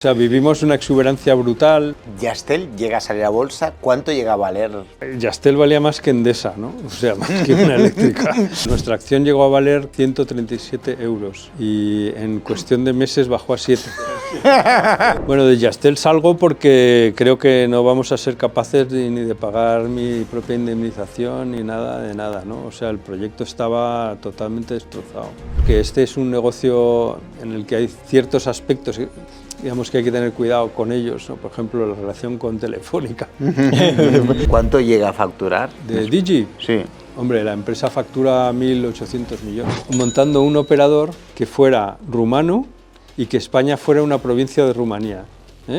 O sea, vivimos una exuberancia brutal. Yastel llega a salir a bolsa. ¿Cuánto llega a valer? Yastel valía más que Endesa, ¿no? O sea, más que una eléctrica. Nuestra acción llegó a valer 137 euros y en cuestión de meses bajó a 7. Bueno, de Yastel salgo porque creo que no vamos a ser capaces ni de pagar mi propia indemnización ni nada de nada, ¿no? O sea, el proyecto estaba totalmente destrozado. Que este es un negocio en el que hay ciertos aspectos, digamos, que hay que tener cuidado con ellos, ¿no? Por ejemplo, la relación con Telefónica. ¿Cuánto llega a facturar? ¿De Digi? Sí. Hombre, la empresa factura 1.800 millones, montando un operador que fuera rumano y que España fuera una provincia de Rumanía.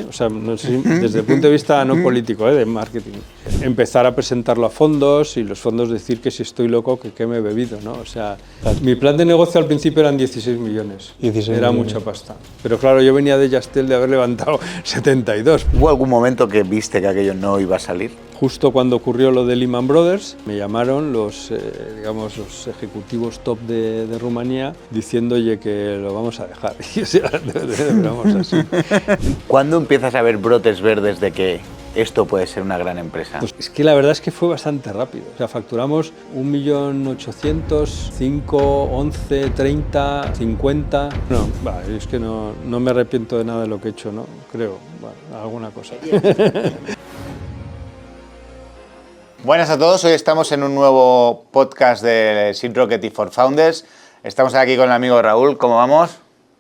O sea, no sé, desde el punto de vista no político, de marketing. Empezar a presentarlo a fondos y los fondos decir que si estoy loco, que qué me he bebido, ¿no? O sea, mi plan de negocio al principio eran 16 millones. 16 Era millones. mucha pasta. Pero claro, yo venía de Yastel de haber levantado 72. ¿Hubo algún momento que viste que aquello no iba a salir? Justo cuando ocurrió lo de Lehman Brothers, me llamaron los ejecutivos top de Rumanía diciendo, oye, que lo vamos a dejar. Y o sea, vamos así. ¿Cuándo empiezas a ver brotes verdes de que esto puede ser una gran empresa? Pues es que la verdad es que fue bastante rápido. O sea, facturamos 1.800.000, 5, 11, 30, 50... No, es que no me arrepiento de nada de lo que he hecho, ¿no? Creo, alguna cosa. Buenas a todos, hoy estamos en un nuevo podcast de Seed Rocket y For Founders. Estamos aquí con el amigo Raúl, ¿cómo vamos?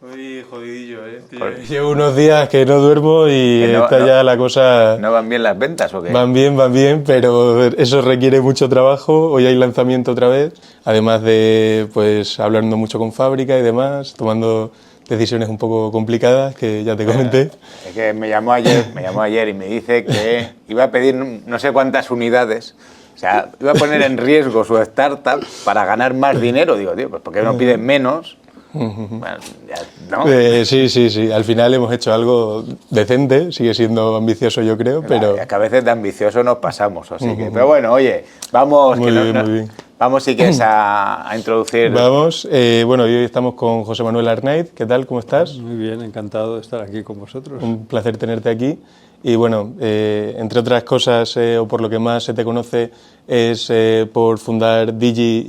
Uy, jodidillo, tío. Llevo unos días que no duermo y Que no, está ya la cosa... ¿No van bien las ventas o qué? Van bien, pero eso requiere mucho trabajo. Hoy hay lanzamiento otra vez, además de pues hablando mucho con fábrica y demás, tomando decisiones un poco complicadas que ya te comenté. Es que me llamó ayer y me dice que iba a pedir no sé cuántas unidades. O sea, iba a poner en riesgo su startup para ganar más dinero. Digo, tío, pues ¿por qué no piden menos? Bueno, ya, ¿no? Sí. Al final hemos hecho algo decente, sigue siendo ambicioso yo creo, pero... Que a veces de ambicioso nos pasamos, así que... Pero bueno, oye, vamos... Muy bien. Vamos si quieres a introducir... Vamos, bueno, hoy estamos con José Manuel Arnaiz. ¿Qué tal? ¿Cómo estás? Muy bien, encantado de estar aquí con vosotros. Un placer tenerte aquí. Y bueno, entre otras cosas, o por lo que más se te conoce, es por fundar Digi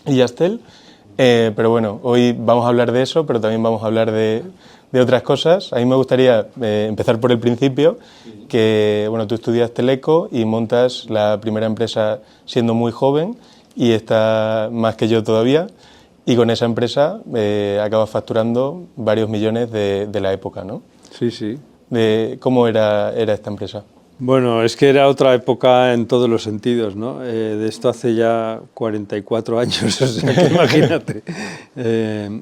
y Yastel. Pero bueno, hoy vamos a hablar de eso, pero también vamos a hablar de otras cosas. A mí me gustaría empezar por el principio, que bueno, tú estudias Teleco y montas la primera empresa siendo muy joven y está más que yo todavía. Y con esa empresa acabas facturando varios millones de la época, ¿no? Sí. ¿Cómo era esta empresa? Bueno, es que era otra época en todos los sentidos, ¿no? De esto hace ya 44 años, o sea que imagínate.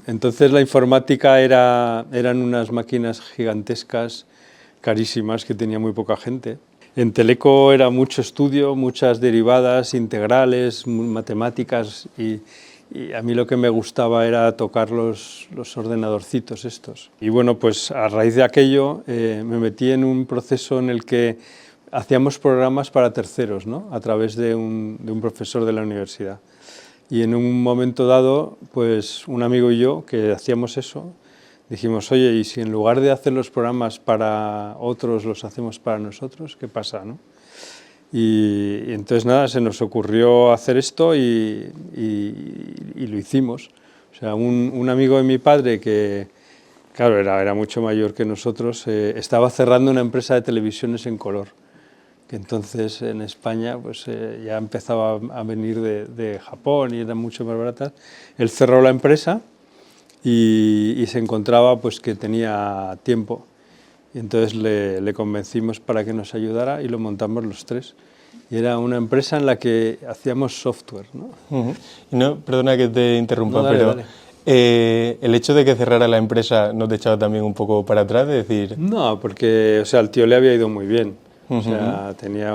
Entonces la informática eran unas máquinas gigantescas, carísimas, que tenía muy poca gente. En Teleco era mucho estudio, muchas derivadas, integrales, matemáticas y a mí lo que me gustaba era tocar los ordenadorcitos estos. Y bueno, pues a raíz de aquello me metí en un proceso en el que hacíamos programas para terceros, ¿no? A través de un profesor de la universidad. Y en un momento dado, pues un amigo y yo, que hacíamos eso, dijimos, oye, ¿y si en lugar de hacer los programas para otros, los hacemos para nosotros? ¿Qué pasa, no? Y entonces nada, se nos ocurrió hacer esto y lo hicimos. O sea, un amigo de mi padre que, claro, era mucho mayor que nosotros, estaba cerrando una empresa de televisiones en color, que entonces en España pues, ya empezaba a venir de Japón y eran mucho más baratas. Él cerró la empresa y se encontraba pues, que tenía tiempo. Y entonces le convencimos para que nos ayudara y lo montamos los tres. Y era una empresa en la que hacíamos software, ¿no? No, perdona que te interrumpa, No, dale, pero dale. El hecho de que cerrara la empresa ¿no te echaba también un poco para atrás? Es decir... No, porque o sea, al tío le había ido muy bien. O sea, tenía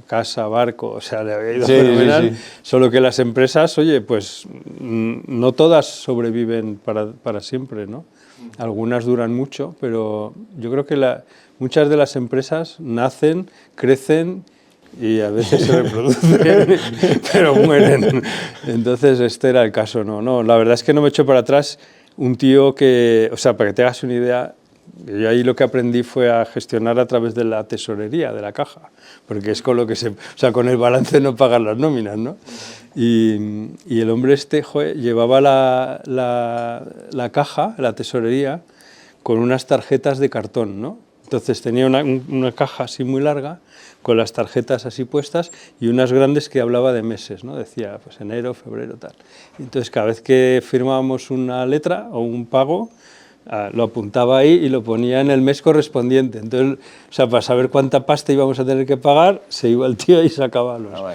casa, barco, o sea, le había ido fenomenal. Sí. Solo que las empresas, oye, pues no todas sobreviven para siempre, ¿no? Algunas duran mucho, pero yo creo que muchas de las empresas nacen, crecen y a veces se reproducen, pero mueren. Entonces este era el caso, no, la verdad es que no me echo para atrás. Un tío que, o sea, para que te hagas una idea, Yo ahí lo que aprendí fue a gestionar a través de la tesorería, de la caja, porque es con lo que o sea, con el balance no pagan las nóminas, ¿no? Y el hombre este, joder, llevaba la caja, la tesorería, con unas tarjetas de cartón, ¿no? Entonces tenía una caja así muy larga, con las tarjetas así puestas y unas grandes que hablaba de meses, ¿no? Decía, pues enero, febrero, tal. Y entonces cada vez que firmábamos una letra o un pago, lo apuntaba ahí y lo ponía en el mes correspondiente. Entonces, o sea, para saber cuánta pasta íbamos a tener que pagar, se iba el tío y sacaba los... No,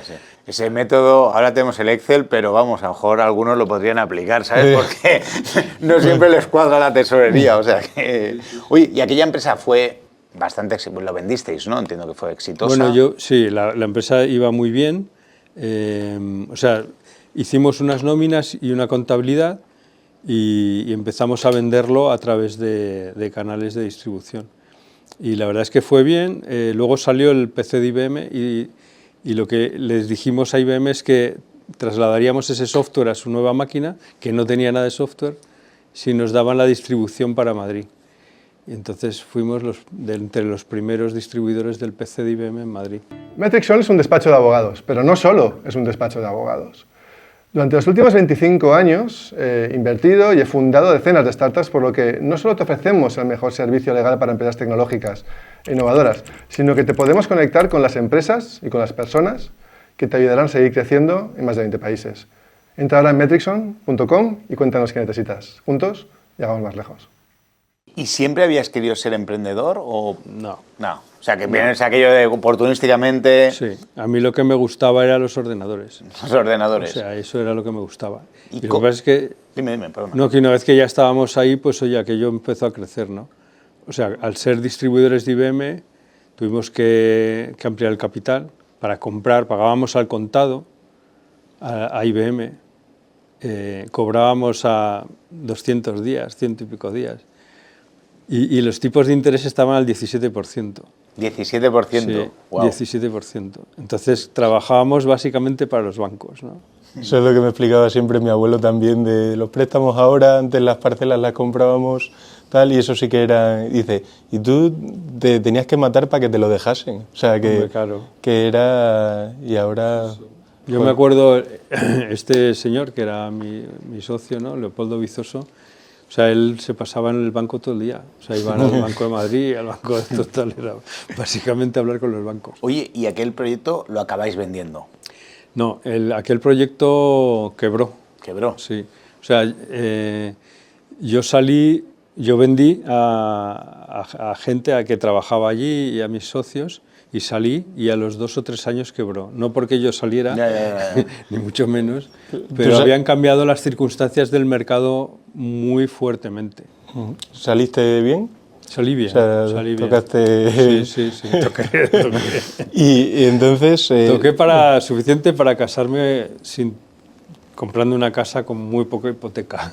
ese método, ahora tenemos el Excel, pero vamos, a lo mejor algunos lo podrían aplicar, ¿sabes? Porque no siempre les cuadra la tesorería, o sea que... Oye, y aquella empresa fue bastante... lo vendisteis, ¿no? Entiendo que fue exitosa. Bueno, sí, la empresa iba muy bien, o sea, hicimos unas nóminas y una contabilidad y empezamos a venderlo a través de canales de distribución. Y la verdad es que fue bien. Luego salió el PC de IBM y lo que les dijimos a IBM es que trasladaríamos ese software a su nueva máquina, que no tenía nada de software, si nos daban la distribución para Madrid. Y entonces fuimos entre los primeros distribuidores del PC de IBM en Madrid. Metrixol es un despacho de abogados, pero no solo es un despacho de abogados. Durante los últimos 25 años he invertido y he fundado decenas de startups, por lo que no solo te ofrecemos el mejor servicio legal para empresas tecnológicas e innovadoras, sino que te podemos conectar con las empresas y con las personas que te ayudarán a seguir creciendo en más de 20 países. Entra ahora en metrixon.com y cuéntanos qué necesitas. Juntos llegamos más lejos. ¿Y siempre habías querido ser emprendedor o...? No. No. O sea, que vienes aquello de oportunísticamente... Sí, a mí lo que me gustaba eran los ordenadores. Los ordenadores. O sea, eso era lo que me gustaba. ¿Y lo que pasa es que... Dime, perdona. No, que una vez que ya estábamos ahí, pues oye, aquello empezó a crecer, ¿no? O sea, al ser distribuidores de IBM, tuvimos que ampliar el capital para comprar, pagábamos al contado a IBM, cobrábamos a 200 días, 100 y pico días, y los tipos de interés estaban al 17%. 17%. Sí, wow. 17%. Entonces trabajábamos básicamente para los bancos, ¿no? Eso es lo que me explicaba siempre mi abuelo también, de los préstamos ahora, antes las parcelas las comprábamos, tal, y eso sí que era... Dice, y tú te tenías que matar para que te lo dejasen. O sea, que, Hombre, claro. que era... Y ahora... Yo me acuerdo, este señor, que era mi socio, ¿no? Leopoldo Vizoso, o sea, él se pasaba en el banco todo el día. O sea, iba al Banco de Madrid, al Banco de Total, era básicamente hablar con los bancos. Oye, ¿y aquel proyecto lo acabáis vendiendo? No, aquel proyecto quebró. ¿Quebró? Sí. O sea, yo vendí a gente a que trabajaba allí y a mis socios, y salí, y a los 2 o 3 años quebró. No porque yo saliera, Ya. ni mucho menos, pero habían cambiado las circunstancias del mercado muy fuertemente. ¿Saliste bien? Salí bien, O sea, salí bien. tocaste... Sí, toqué. Y entonces... Toqué suficiente para casarme comprando una casa con muy poca hipoteca.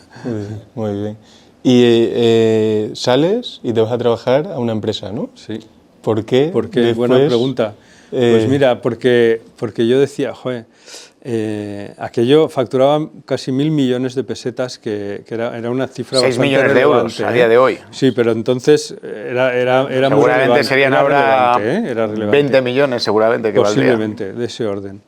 Muy bien. Y sales y te vas a trabajar a una empresa, ¿no? Sí. ¿Por qué? Porque, después, buena pregunta. Pues mira, porque yo decía, joder, aquello facturaba casi 1.000 millones de pesetas, que era una cifra 6 bastante millones de euros relevante, a día de hoy. Sí, pero entonces era muy Seguramente relevante. serían Era ahora relevante, era relevante. 20 millones seguramente que valdría. Posiblemente, de ese orden.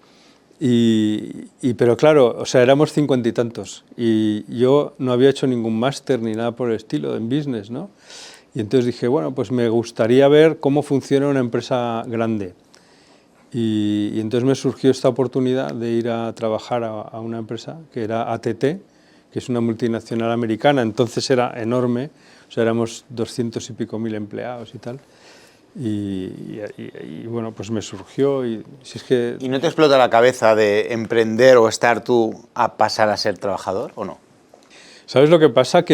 Pero claro, o sea, éramos 50 y tantos. Y yo no había hecho ningún máster ni nada por el estilo en business, ¿no? Y entonces dije, bueno, pues me gustaría ver cómo funciona una empresa grande. Y entonces me surgió esta oportunidad de ir a trabajar a una empresa que era ATT, que es una multinacional americana. Entonces era enorme, o sea, éramos 200 y pico mil empleados y tal. Y bueno, pues me surgió. ¿Y no te explota la cabeza de emprender o estar tú a pasar a ser trabajador o no? ¿Sabes lo que pasa?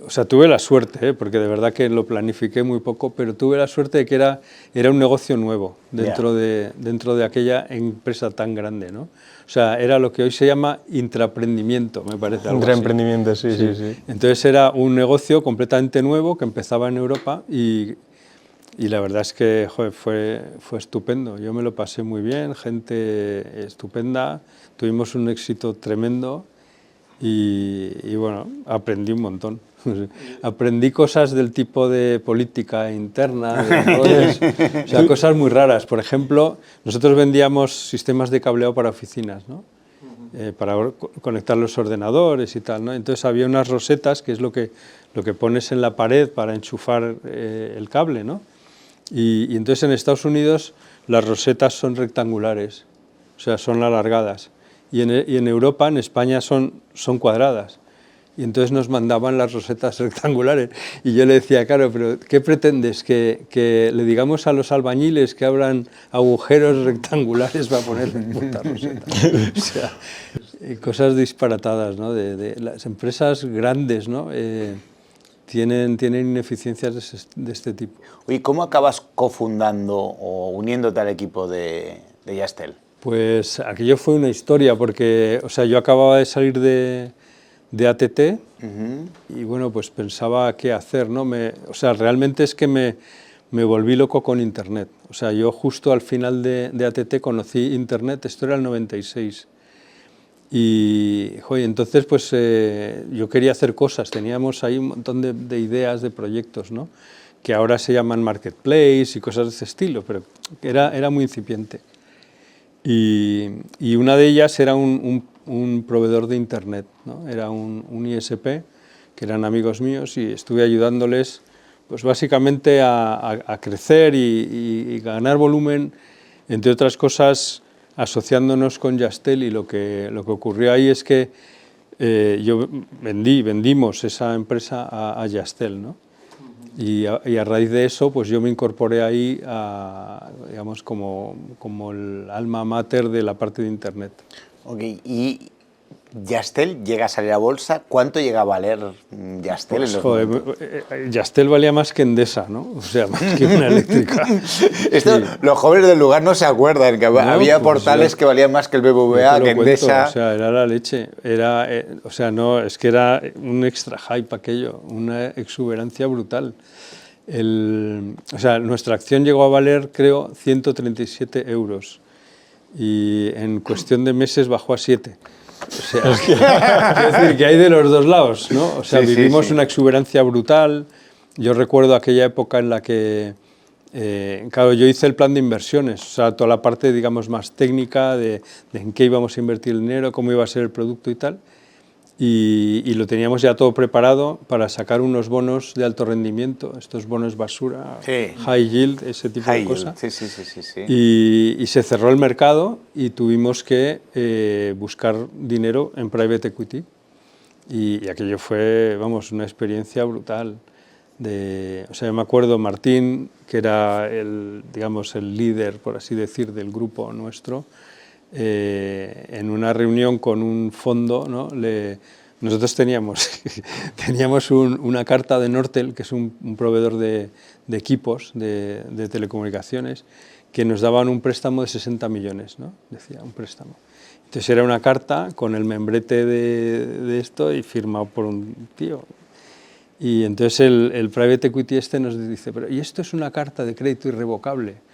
O sea, tuve la suerte, porque de verdad que lo planifiqué muy poco, pero tuve la suerte de que era un negocio nuevo dentro de aquella empresa tan grande, ¿no? O sea, era lo que hoy se llama intraemprendimiento, me parece. Intraemprendimiento, sí. Entonces era un negocio completamente nuevo que empezaba en Europa y la verdad es que joder, fue estupendo. Yo me lo pasé muy bien, gente estupenda, tuvimos un éxito tremendo y bueno, aprendí un montón. Aprendí cosas del tipo de política interna, de roles, o sea, cosas muy raras. Por ejemplo, nosotros vendíamos sistemas de cableado para oficinas, ¿no? Para conectar los ordenadores y tal, ¿no? Entonces había unas rosetas, que es lo que pones en la pared para enchufar el cable, ¿no? Y entonces en Estados Unidos las rosetas son rectangulares, o sea, son alargadas. Y en Europa, en España, son cuadradas. Y entonces nos mandaban las rosetas rectangulares. Y yo le decía, claro, pero ¿qué pretendes? ¿Que le digamos a los albañiles que abran agujeros rectangulares para poner puta roseta? O sea, cosas disparatadas, ¿no? De las empresas grandes, ¿no? Tienen ineficiencias de este tipo. ¿Y cómo acabas cofundando o uniéndote al equipo de Yastel? Pues aquello fue una historia, porque, o sea, yo acababa de salir de ATT y bueno, pues pensaba qué hacer, ¿no? O sea, realmente es que me volví loco con Internet. O sea, yo justo al final de ATT conocí Internet, esto era el 96. Y, joder, entonces pues yo quería hacer cosas, teníamos ahí un montón de ideas, de proyectos, ¿no? Que ahora se llaman Marketplace y cosas de ese estilo, pero era muy incipiente. Y una de ellas era un proveedor de Internet, ¿no? Era un ISP, que eran amigos míos, y estuve ayudándoles pues básicamente a crecer y ganar volumen, entre otras cosas asociándonos con Yastel. Y lo que ocurrió ahí es que vendimos esa empresa a Yastel, ¿no? Y a raíz de eso, pues yo me incorporé ahí, digamos, como el alma mater de la parte de Internet. Ok, y Yastel llega a salir a bolsa. ¿Cuánto llega a valer Yastel Pues, en los joder, momentos? Yastel valía más que Endesa, ¿no? O sea, más que una eléctrica. Esto, Sí. los jóvenes del lugar no se acuerdan, que había pues portales que valían más que el BBVA, Yo que te lo cuento, Endesa. o sea, era la leche. O sea, no, es que era un extra hype aquello, una exuberancia brutal. O sea, nuestra acción llegó a valer, creo, 137 euros. Y en cuestión de meses bajó a 7. O sea, quiero decir que hay de los dos lados, ¿no? O sea, Sí, sí, vivimos sí. una exuberancia brutal. Yo recuerdo aquella época en la que, claro, yo hice el plan de inversiones, o sea, toda la parte, digamos, más técnica de en qué íbamos a invertir el dinero, cómo iba a ser el producto y tal. Y lo teníamos ya todo preparado para sacar unos bonos de alto rendimiento, estos bonos basura, Sí. high yield, ese tipo de High yield, cosas. sí. Y se cerró el mercado y tuvimos que buscar dinero en private equity. Y aquello fue, vamos, una experiencia brutal. O sea, yo me acuerdo Martín, que era digamos, el líder, por así decir, del grupo nuestro, en una reunión con un fondo, ¿no? Nosotros teníamos una carta de Nortel, que es un proveedor de equipos de telecomunicaciones, que nos daban un préstamo de 60 millones, ¿no? Decía, un préstamo. Entonces era una carta con el membrete de esto y firmado por un tío. Y entonces el private equity nos dice, pero ¿y esto es una carta de crédito irrevocable?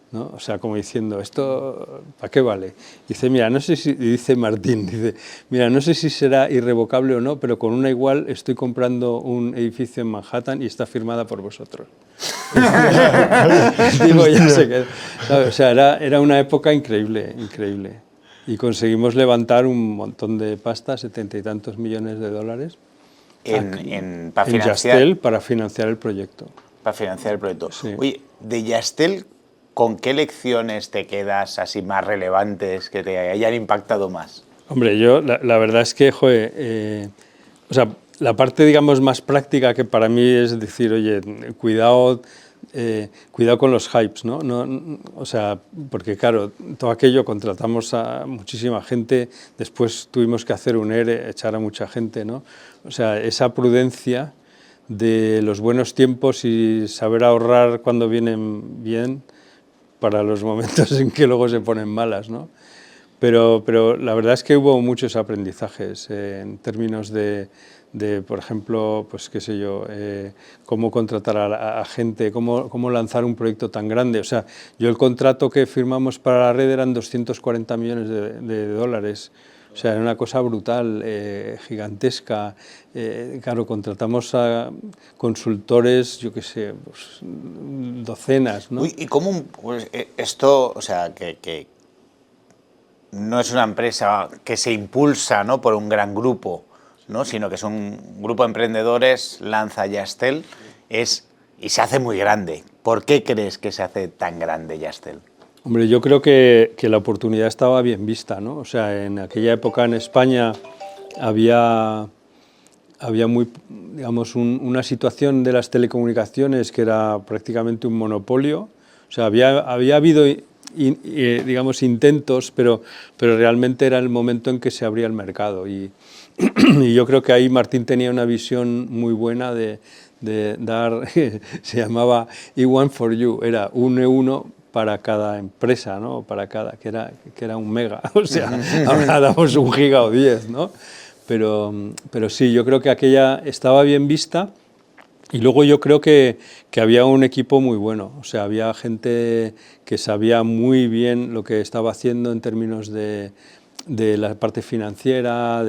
¿No? O sea, como diciendo, ¿esto para qué vale? Dice, mira, no sé si, dice Martín, dice, mira, no sé si será irrevocable o no, pero con una igual estoy comprando un edificio en Manhattan y está firmada por vosotros. Digo, ya se quedó. O sea, era una época increíble, increíble. Y conseguimos levantar un montón de pasta, 70 y tantos millones de dólares. Para en Yastel para financiar el proyecto. Para financiar el proyecto. Sí. Oye, de Yastel, ¿con qué lecciones te quedas así más relevantes que te hayan impactado más? Hombre, yo la verdad es que, joder, o sea, la parte, digamos, más práctica que para mí es decir, oye, cuidado con los hypes, ¿no? O sea, porque claro, todo aquello contratamos a muchísima gente, después tuvimos que hacer un ERE, echar a mucha gente, ¿no? O sea, esa prudencia de los buenos tiempos y saber ahorrar cuando vienen bien para los momentos en que luego se ponen malas, ¿no? Pero la verdad es que hubo muchos aprendizajes en términos de, por ejemplo, pues qué sé yo, cómo contratar a gente, cómo lanzar un proyecto tan grande. O sea, yo el contrato que firmamos para la red eran 240 millones de dólares. O sea, era una cosa brutal, gigantesca. Claro, contratamos a consultores, yo qué sé, pues, docenas, ¿no? Uy, ¿y cómo pues, esto, o sea, que no es una empresa que se impulsa, ¿no?, por un gran grupo, ¿no?, sino que es un grupo de emprendedores, lanza Yastel, y se hace muy grande? ¿Por qué crees que se hace tan grande Yastel? Hombre, yo creo que la oportunidad estaba bien vista, ¿no? O sea, en aquella época en España había muy, digamos, una situación de las telecomunicaciones que era prácticamente un monopolio. O sea, había habido, digamos, intentos, pero realmente era el momento en que se abría el mercado. Y yo creo que ahí Martín tenía una visión muy buena de dar, se llamaba E1 for You, era un E1 para cada empresa, ¿no? Para cada, que era un mega, o sea, ahora damos 1 giga o 10, ¿no? Pero sí, yo creo que aquella estaba bien vista, y luego yo creo que había un equipo muy bueno, o sea, había gente que sabía muy bien lo que estaba haciendo en términos de la parte financiera,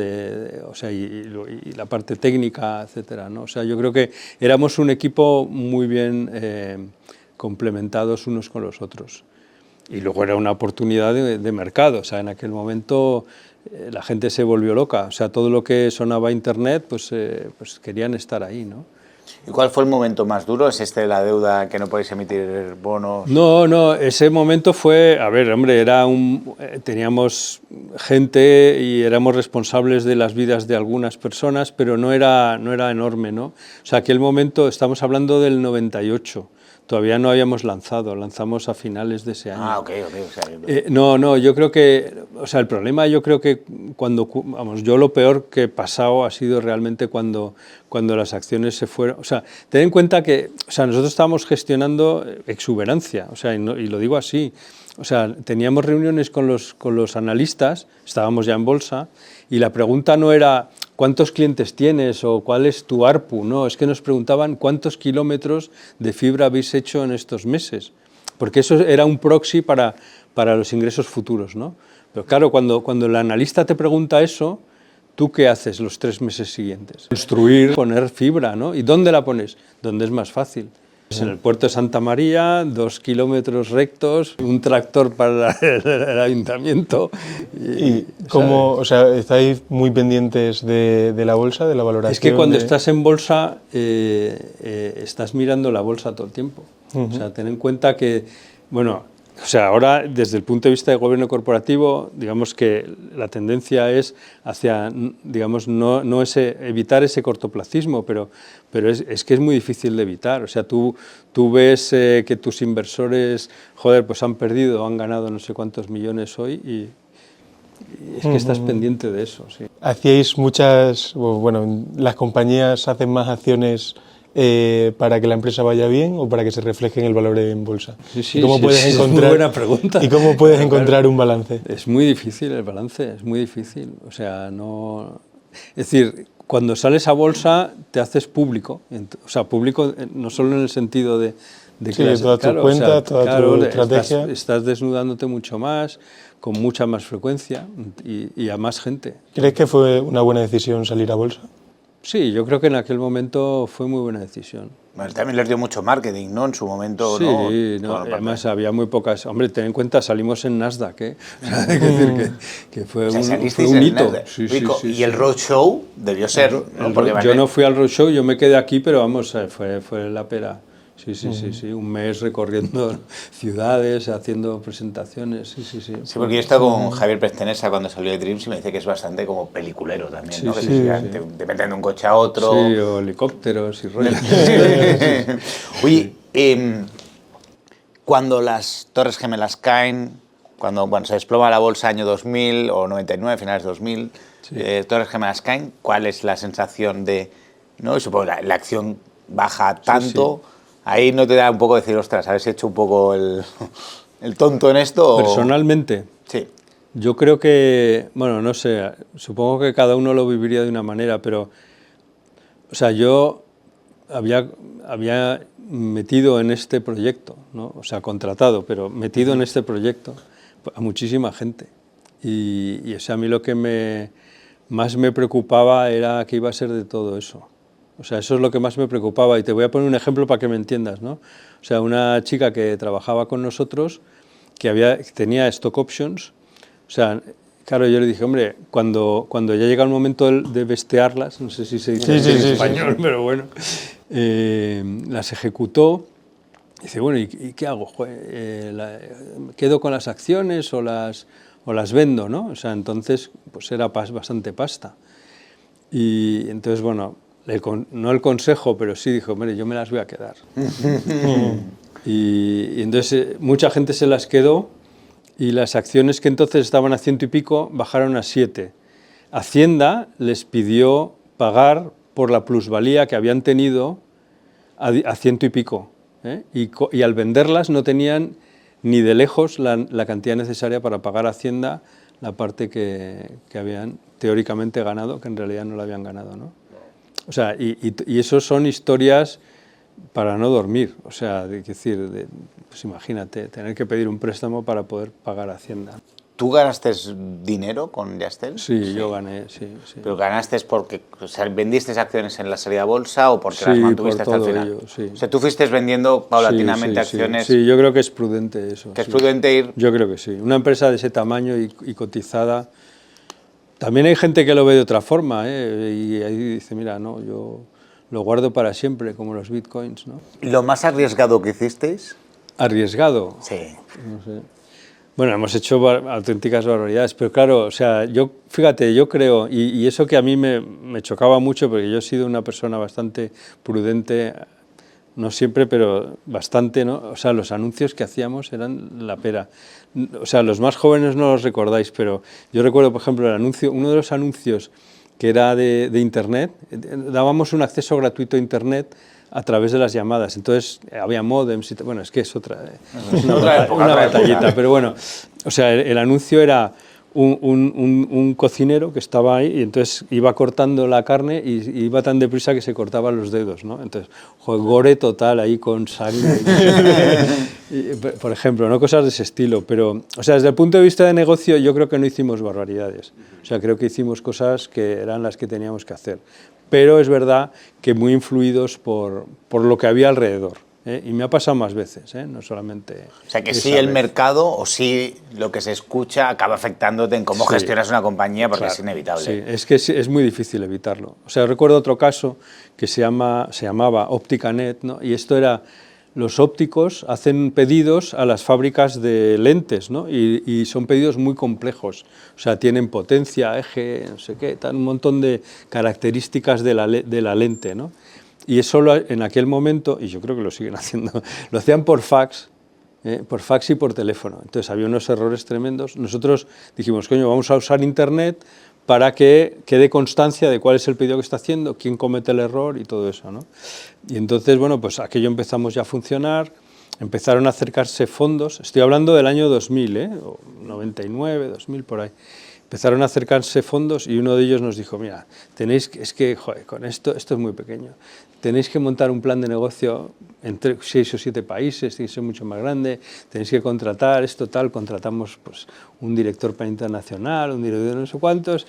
o sea, y la parte técnica, etcétera, ¿no? O sea, yo creo que éramos un equipo muy bien complementados unos con los otros. Y luego era una oportunidad de mercado, o sea, en aquel momento la gente se volvió loca, o sea, todo lo que sonaba Internet, pues querían estar ahí, ¿no? ¿Y cuál fue el momento más duro? ¿Es este de la deuda, que no podéis emitir bonos? No, ese momento fue, a ver, hombre, teníamos gente y éramos responsables de las vidas de algunas personas, pero no era enorme, ¿no? O sea, aquel momento, estamos hablando del 98, todavía no habíamos lanzamos a finales de ese año. Ah, ok. O sea, No, yo creo que, o sea, el problema, yo creo que vamos, yo lo peor que he pasado ha sido realmente cuando las acciones se fueron, o sea, ten en cuenta que, o sea, nosotros estábamos gestionando exuberancia, o sea, y lo digo así, o sea, teníamos reuniones con los analistas, estábamos ya en bolsa, y la pregunta no era ¿cuántos clientes tienes o cuál es tu ARPU? No, es que nos preguntaban cuántos kilómetros de fibra habéis hecho en estos meses, porque eso era un proxy para los ingresos futuros, ¿no? Pero claro, cuando el analista te pregunta eso, ¿tú qué haces los 3 meses siguientes? Construir, poner fibra, ¿no? ¿Y dónde la pones? Donde es más fácil. Pues en el puerto de Santa María, 2 kilómetros rectos, un tractor para el ayuntamiento. ¿Y cómo, o sea, estáis muy pendientes de la bolsa, de la valoración? Es que cuando estás en bolsa, estás mirando la bolsa todo el tiempo. O sea, ten en cuenta que, bueno, o sea, ahora desde el punto de vista de gobierno corporativo, digamos que la tendencia es hacia, digamos, no evitar ese cortoplacismo, pero es que es muy difícil de evitar. O sea, tú ves que tus inversores, joder, pues han perdido, han ganado no sé cuántos millones hoy y es que estás pendiente de eso, sí. Hacíais bueno, las compañías hacen más acciones para que la empresa vaya bien o para que se refleje en el valor en bolsa. Sí, ¿Y cómo puedes es muy buena pregunta. ¿Y cómo puedes encontrar un balance? Es muy difícil el balance, es muy difícil. O sea, no... Es decir, cuando sales a bolsa te haces público. O sea, público no solo en el sentido de que todas tus cuentas, toda tu estrategia. Estás desnudándote mucho más, con mucha más frecuencia y a más gente. ¿Crees que fue una buena decisión salir a bolsa? Sí, yo creo que en aquel momento fue muy buena decisión. Bueno, también les dio mucho marketing, ¿no? En su momento, sí, ¿no? Además había muy pocas... Hombre, ten en cuenta, salimos en Nasdaq, ¿eh? Hay que decir que fue un hito. Sí, ¿Y el roadshow debió ser? Yo no fui al roadshow, yo me quedé aquí, pero vamos, fue la pera. Sí, un mes recorriendo ciudades, haciendo presentaciones, sí. Sí, porque yo he estado con Javier Prestenesa cuando salió de Dreams y me dice que es bastante como peliculero también, ¿no? Te meten de un coche a otro. Sí, o helicópteros y rollos. Oye, cuando las Torres Gemelas caen, cuando se desploma la bolsa año 2000 o 99, finales 2000, Torres Gemelas caen, ¿cuál es la sensación de, no? Y supongo que la acción baja tanto... Sí. Ahí no te da un poco decir, ostras, ¿habéis hecho un poco el tonto en esto? Personalmente, sí. Yo creo que, bueno, no sé, supongo que cada uno lo viviría de una manera, pero, o sea, yo había metido en este proyecto, ¿no? O sea, contratado, pero metido en este proyecto a muchísima gente. Y o sea, a mí lo que más me preocupaba era que iba a ser de todo eso. O sea, eso es lo que más me preocupaba. Y te voy a poner un ejemplo para que me entiendas, ¿no? O sea, una chica que trabajaba con nosotros, que tenía stock options, o sea, claro, yo le dije, hombre, cuando ya llega el momento de vestearlas, no sé si se dice en español, pero bueno, las ejecutó. Dice, bueno, ¿y qué hago? ¿Quedo con las acciones o las vendo, no? O sea, entonces, pues era bastante pasta. Y entonces, bueno, no el consejo, pero sí dijo, hombre, yo me las voy a quedar. y entonces mucha gente se las quedó y las acciones que entonces estaban a 100 y pico bajaron a 7. Hacienda les pidió pagar por la plusvalía que habían tenido a 100 y pico. Y al venderlas no tenían ni de lejos la cantidad necesaria para pagar a Hacienda la parte que habían teóricamente ganado, que en realidad no la habían ganado, ¿no? O sea, y eso son historias para no dormir. O sea, pues imagínate, tener que pedir un préstamo para poder pagar a Hacienda. ¿Tú ganaste dinero con Yastel? Sí, yo gané, sí. ¿Pero ganaste porque vendiste acciones en la salida a bolsa o porque las mantuviste hasta el final? Ello, sí. O sea, tú fuiste vendiendo paulatinamente acciones. Sí, yo creo que es prudente eso. ¿Que es prudente ir? Yo creo que sí. Una empresa de ese tamaño y cotizada. También hay gente que lo ve de otra forma, y ahí dice, mira, no, yo lo guardo para siempre, como los bitcoins, ¿no? ¿Lo más arriesgado que hicisteis? ¿Arriesgado? Sí. No sé. Bueno, hemos hecho auténticas barbaridades, pero claro, o sea, fíjate, yo creo, y eso que a mí me chocaba mucho, porque yo he sido una persona bastante prudente, no siempre, pero bastante, ¿no? O sea, los anuncios que hacíamos eran la pera. O sea, los más jóvenes no los recordáis, pero yo recuerdo, por ejemplo, uno de los anuncios que era de Internet, dábamos un acceso gratuito a Internet a través de las llamadas. Entonces había módems, bueno, es que es una batallita, pero bueno, o sea, el anuncio era un cocinero que estaba ahí y entonces iba cortando la carne y iba tan deprisa que se cortaban los dedos, ¿no? Entonces, gore total ahí con sangre. Por ejemplo, no cosas de ese estilo, pero, o sea, desde el punto de vista de negocio yo creo que no hicimos barbaridades. O sea, creo que hicimos cosas que eran las que teníamos que hacer. Pero es verdad que muy influidos por lo que había alrededor. Y me ha pasado más veces, no solamente... O sea, que sí el mercado o sí lo que se escucha acaba afectándote en cómo gestionas una compañía, porque es inevitable. Sí, es que es muy difícil evitarlo. O sea, recuerdo otro caso que se llamaba OpticaNet, ¿no? Y esto era... Los ópticos hacen pedidos a las fábricas de lentes, ¿no? Y son pedidos muy complejos. O sea, tienen potencia, eje, no sé qué, un montón de características de la lente, ¿no? Y eso en aquel momento, y yo creo que lo siguen haciendo, lo hacían por fax y por teléfono. Entonces había unos errores tremendos. Nosotros dijimos, coño, vamos a usar Internet para que quede constancia de cuál es el pedido que está haciendo, quién comete el error y todo eso, ¿no? Y entonces, bueno, pues aquello empezamos ya a funcionar, empezaron a acercarse fondos, estoy hablando del año 2000, o 99, 2000, por ahí. Empezaron a acercarse fondos y uno de ellos nos dijo, mira, joder, con esto es muy pequeño, tenéis que montar un plan de negocio entre 6 o 7 países, tiene que ser mucho más grande, tenéis que contratar esto tal, contratamos pues, un director para internacional, un director de no sé cuántos,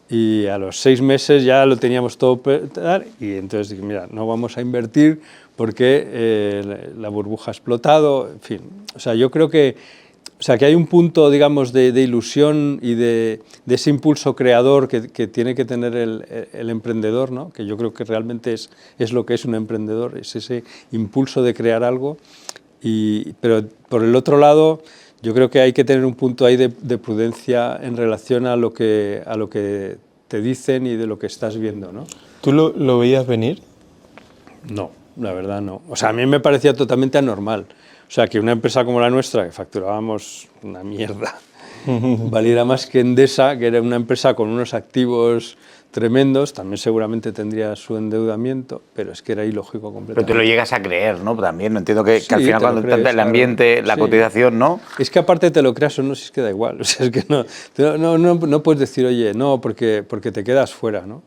y a los 6 meses ya lo teníamos todo, y entonces dije, mira, no vamos a invertir porque la burbuja ha explotado, en fin, o sea, yo creo que hay un punto, digamos, de ilusión y de ese impulso creador que tiene que tener el emprendedor, ¿no? Que yo creo que realmente es lo que es un emprendedor, es ese impulso de crear algo. Pero por el otro lado, yo creo que hay que tener un punto ahí de prudencia en relación a lo que te dicen y de lo que estás viendo, ¿no? ¿Tú lo veías venir? No, la verdad no. O sea, a mí me parecía totalmente anormal. O sea, que una empresa como la nuestra, que facturábamos una mierda, valiera más que Endesa, que era una empresa con unos activos tremendos, también seguramente tendría su endeudamiento, pero es que era ilógico completamente. Pero te lo llegas a creer, ¿no? También, entiendo que, sí, que al final cuando crees, el ambiente, claro. La cotización, ¿no? Es que aparte te lo creas o no, si es que da igual. O sea, es que no puedes decir, oye, no, porque te quedas fuera, ¿no?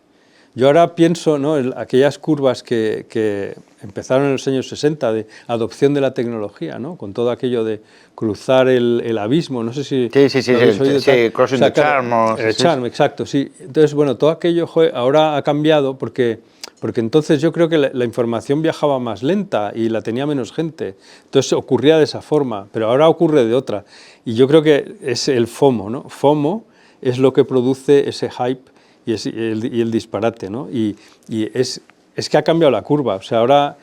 Yo ahora pienso, ¿no?, en aquellas curvas que empezaron en los años 60 de adopción de la tecnología, ¿no?, con todo aquello de cruzar el abismo, no sé si... Sí, Crossing the Charm. Charm, exacto, sí. Entonces, bueno, todo aquello ahora ha cambiado porque entonces yo creo que la información viajaba más lenta y la tenía menos gente. Entonces ocurría de esa forma, pero ahora ocurre de otra. Y yo creo que es el FOMO, ¿no? FOMO es lo que produce ese hype y el disparate, ¿no? Y es que ha cambiado la curva. O sea, ahora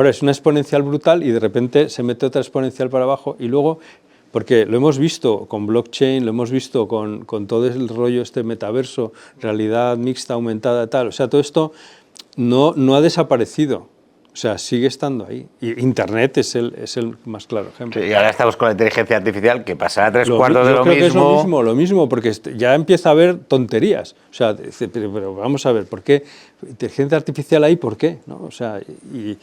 es una exponencial brutal y de repente se mete otra exponencial para abajo y luego... Porque lo hemos visto con blockchain, lo hemos visto con todo el rollo metaverso, realidad mixta, aumentada, tal. O sea, todo esto no ha desaparecido. O sea, sigue estando ahí. Y Internet es el más claro ejemplo. Sí, y ahora estamos con la inteligencia artificial, que pasará tres cuartos de lo mismo. Yo creo que es lo mismo, porque ya empieza a haber tonterías. O sea, pero vamos a ver, ¿por qué? Inteligencia artificial ahí, ¿por qué? ¿No? O sea, y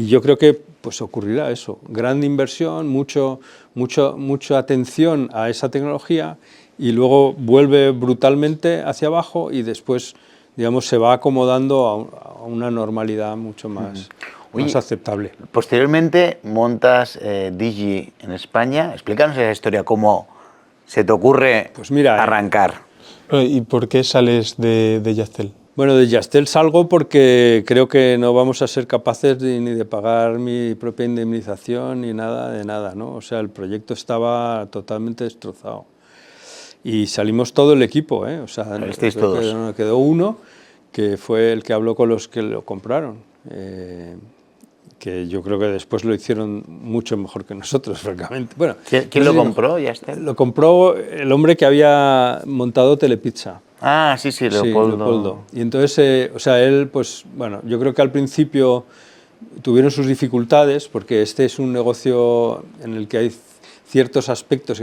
yo creo que pues ocurrirá eso. Gran inversión, mucha atención a esa tecnología y luego vuelve brutalmente hacia abajo y después, digamos, se va acomodando a una normalidad mucho más... más aceptable. Posteriormente montas Digi en España. Explícanos esa historia, cómo se te ocurre arrancar. ¿Y por qué sales de Yastel? Bueno, de Yastel salgo porque creo que no vamos a ser capaces ni de pagar mi propia indemnización ni nada de nada, ¿no? O sea, el proyecto estaba totalmente destrozado. Y salimos todo el equipo, ¿eh? O sea, todos. Quedó uno, que fue el que habló con los que lo compraron. Que yo creo que después lo hicieron mucho mejor que nosotros, francamente. Bueno, ¿Quién lo compró? Yastel? Lo compró el hombre que había montado Telepizza. Ah, sí, Leopoldo. Sí, Leopoldo. Y entonces, o sea, él, pues, bueno, yo creo que al principio tuvieron sus dificultades, porque este es un negocio en el que hay ciertos aspectos,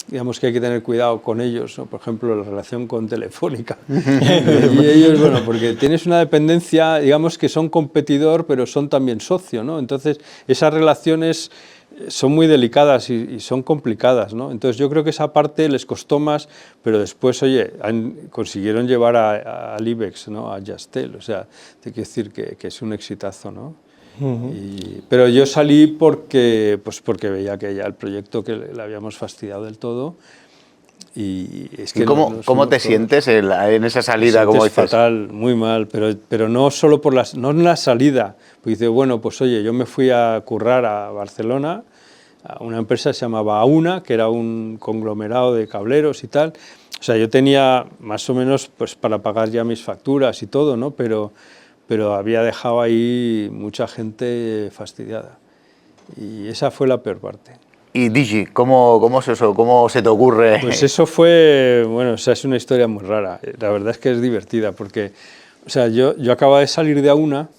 digamos, que hay que tener cuidado con ellos, ¿no? Por ejemplo, la relación con Telefónica. Y ellos, bueno, porque tienes una dependencia, digamos, que son competidor, pero son también socio, ¿no? Entonces, esas relaciones son muy delicadas y son complicadas, ¿no? Entonces, yo creo que esa parte les costó más, pero después, oye, consiguieron llevar al IBEX, ¿no?, a Yastel, o sea, te quiero decir que es un exitazo, ¿no? Pero yo salí porque veía que ya el proyecto que le habíamos fastidiado del todo. Y es que ¿Cómo te sientes en esa salida? Como dices, fatal, muy mal, pero no solo no en la salida. Pues dice, bueno, pues oye, yo me fui a currar a Barcelona, a una empresa que se llamaba Auna, que era un conglomerado de cableros y tal. O sea, yo tenía más o menos pues para pagar ya mis facturas y todo, ¿no? Pero había dejado ahí mucha gente fastidiada. Y esa fue la peor parte. ¿Y Digi? ¿Cómo es eso? ¿Cómo se te ocurre? Pues eso fue, bueno, o sea, es una historia muy rara. La verdad es que es divertida porque, o sea, yo acababa de salir de Auna,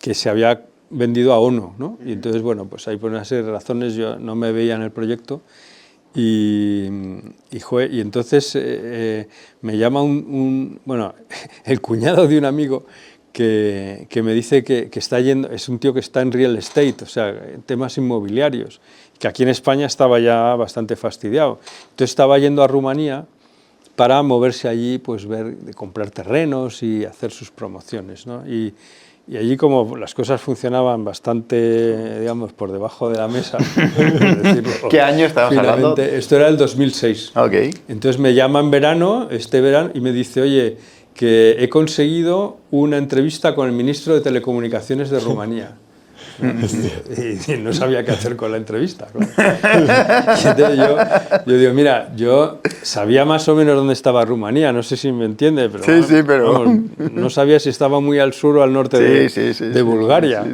que se había vendido a ONO, ¿no? Y entonces, bueno, pues ahí por una serie de razones yo no me veía en el proyecto. Y entonces me llama bueno, el cuñado de un amigo que me dice que está yendo, es un tío que está en real estate, o sea, en temas inmobiliarios, que aquí en España estaba ya bastante fastidiado. Entonces estaba yendo a Rumanía para moverse allí, pues de comprar terrenos y hacer sus promociones, ¿no? Y allí, como las cosas funcionaban bastante, digamos, por debajo de la mesa, por decirlo, ¿Qué año estábamos hablando? Esto era el 2006. Okay. Entonces me llama en verano, y me dice, oye, que he conseguido una entrevista con el ministro de Telecomunicaciones de Rumanía. Y no sabía qué hacer con la entrevista. Y entonces yo digo, mira, yo sabía más o menos dónde estaba Rumanía, no sé si me entiende, pero, pero... Vamos, no sabía si estaba muy al sur o al norte de Bulgaria.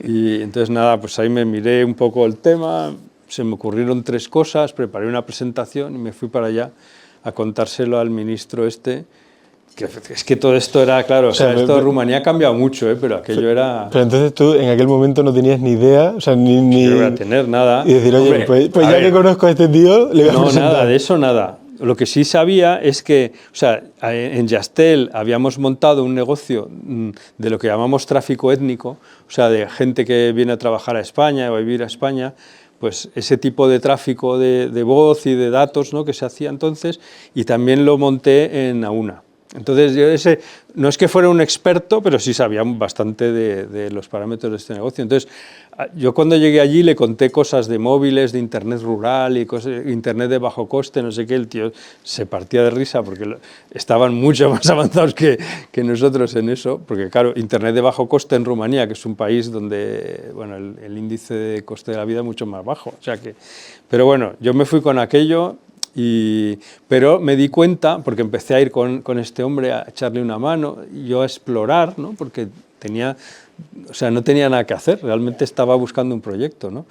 Y entonces nada, pues ahí me miré un poco el tema, se me ocurrieron 3 cosas, preparé una presentación y me fui para allá a contárselo al ministro que es que todo esto era, claro, o sea, esto de Rumanía ha cambiado mucho, pero aquello era... Pero entonces tú en aquel momento no tenías ni idea, o sea, ni... No iba a tener nada. Y decir, oye, pues ya que conozco a este tío, le voy a presentar. Nada, de eso nada. Lo que sí sabía es que, o sea, en Yastel habíamos montado un negocio de lo que llamamos tráfico étnico, o sea, de gente que viene a trabajar a España o a vivir a España, pues ese tipo de tráfico de voz y de datos, ¿no?, que se hacía entonces, y también lo monté en Auna. Entonces, yo no es que fuera un experto, pero sí sabía bastante de los parámetros de este negocio. Entonces, yo cuando llegué allí le conté cosas de móviles, de internet rural y internet de bajo coste, no sé qué, el tío se partía de risa porque estaban mucho más avanzados que nosotros en eso, porque claro, internet de bajo coste en Rumanía, que es un país donde bueno, el índice de coste de la vida es mucho más bajo. O sea que, pero bueno, yo me fui con aquello. Pero me di cuenta, porque empecé a ir con este hombre a echarle una mano, y yo a explorar, ¿no? Porque no tenía nada que hacer, realmente estaba buscando un proyecto, ¿no?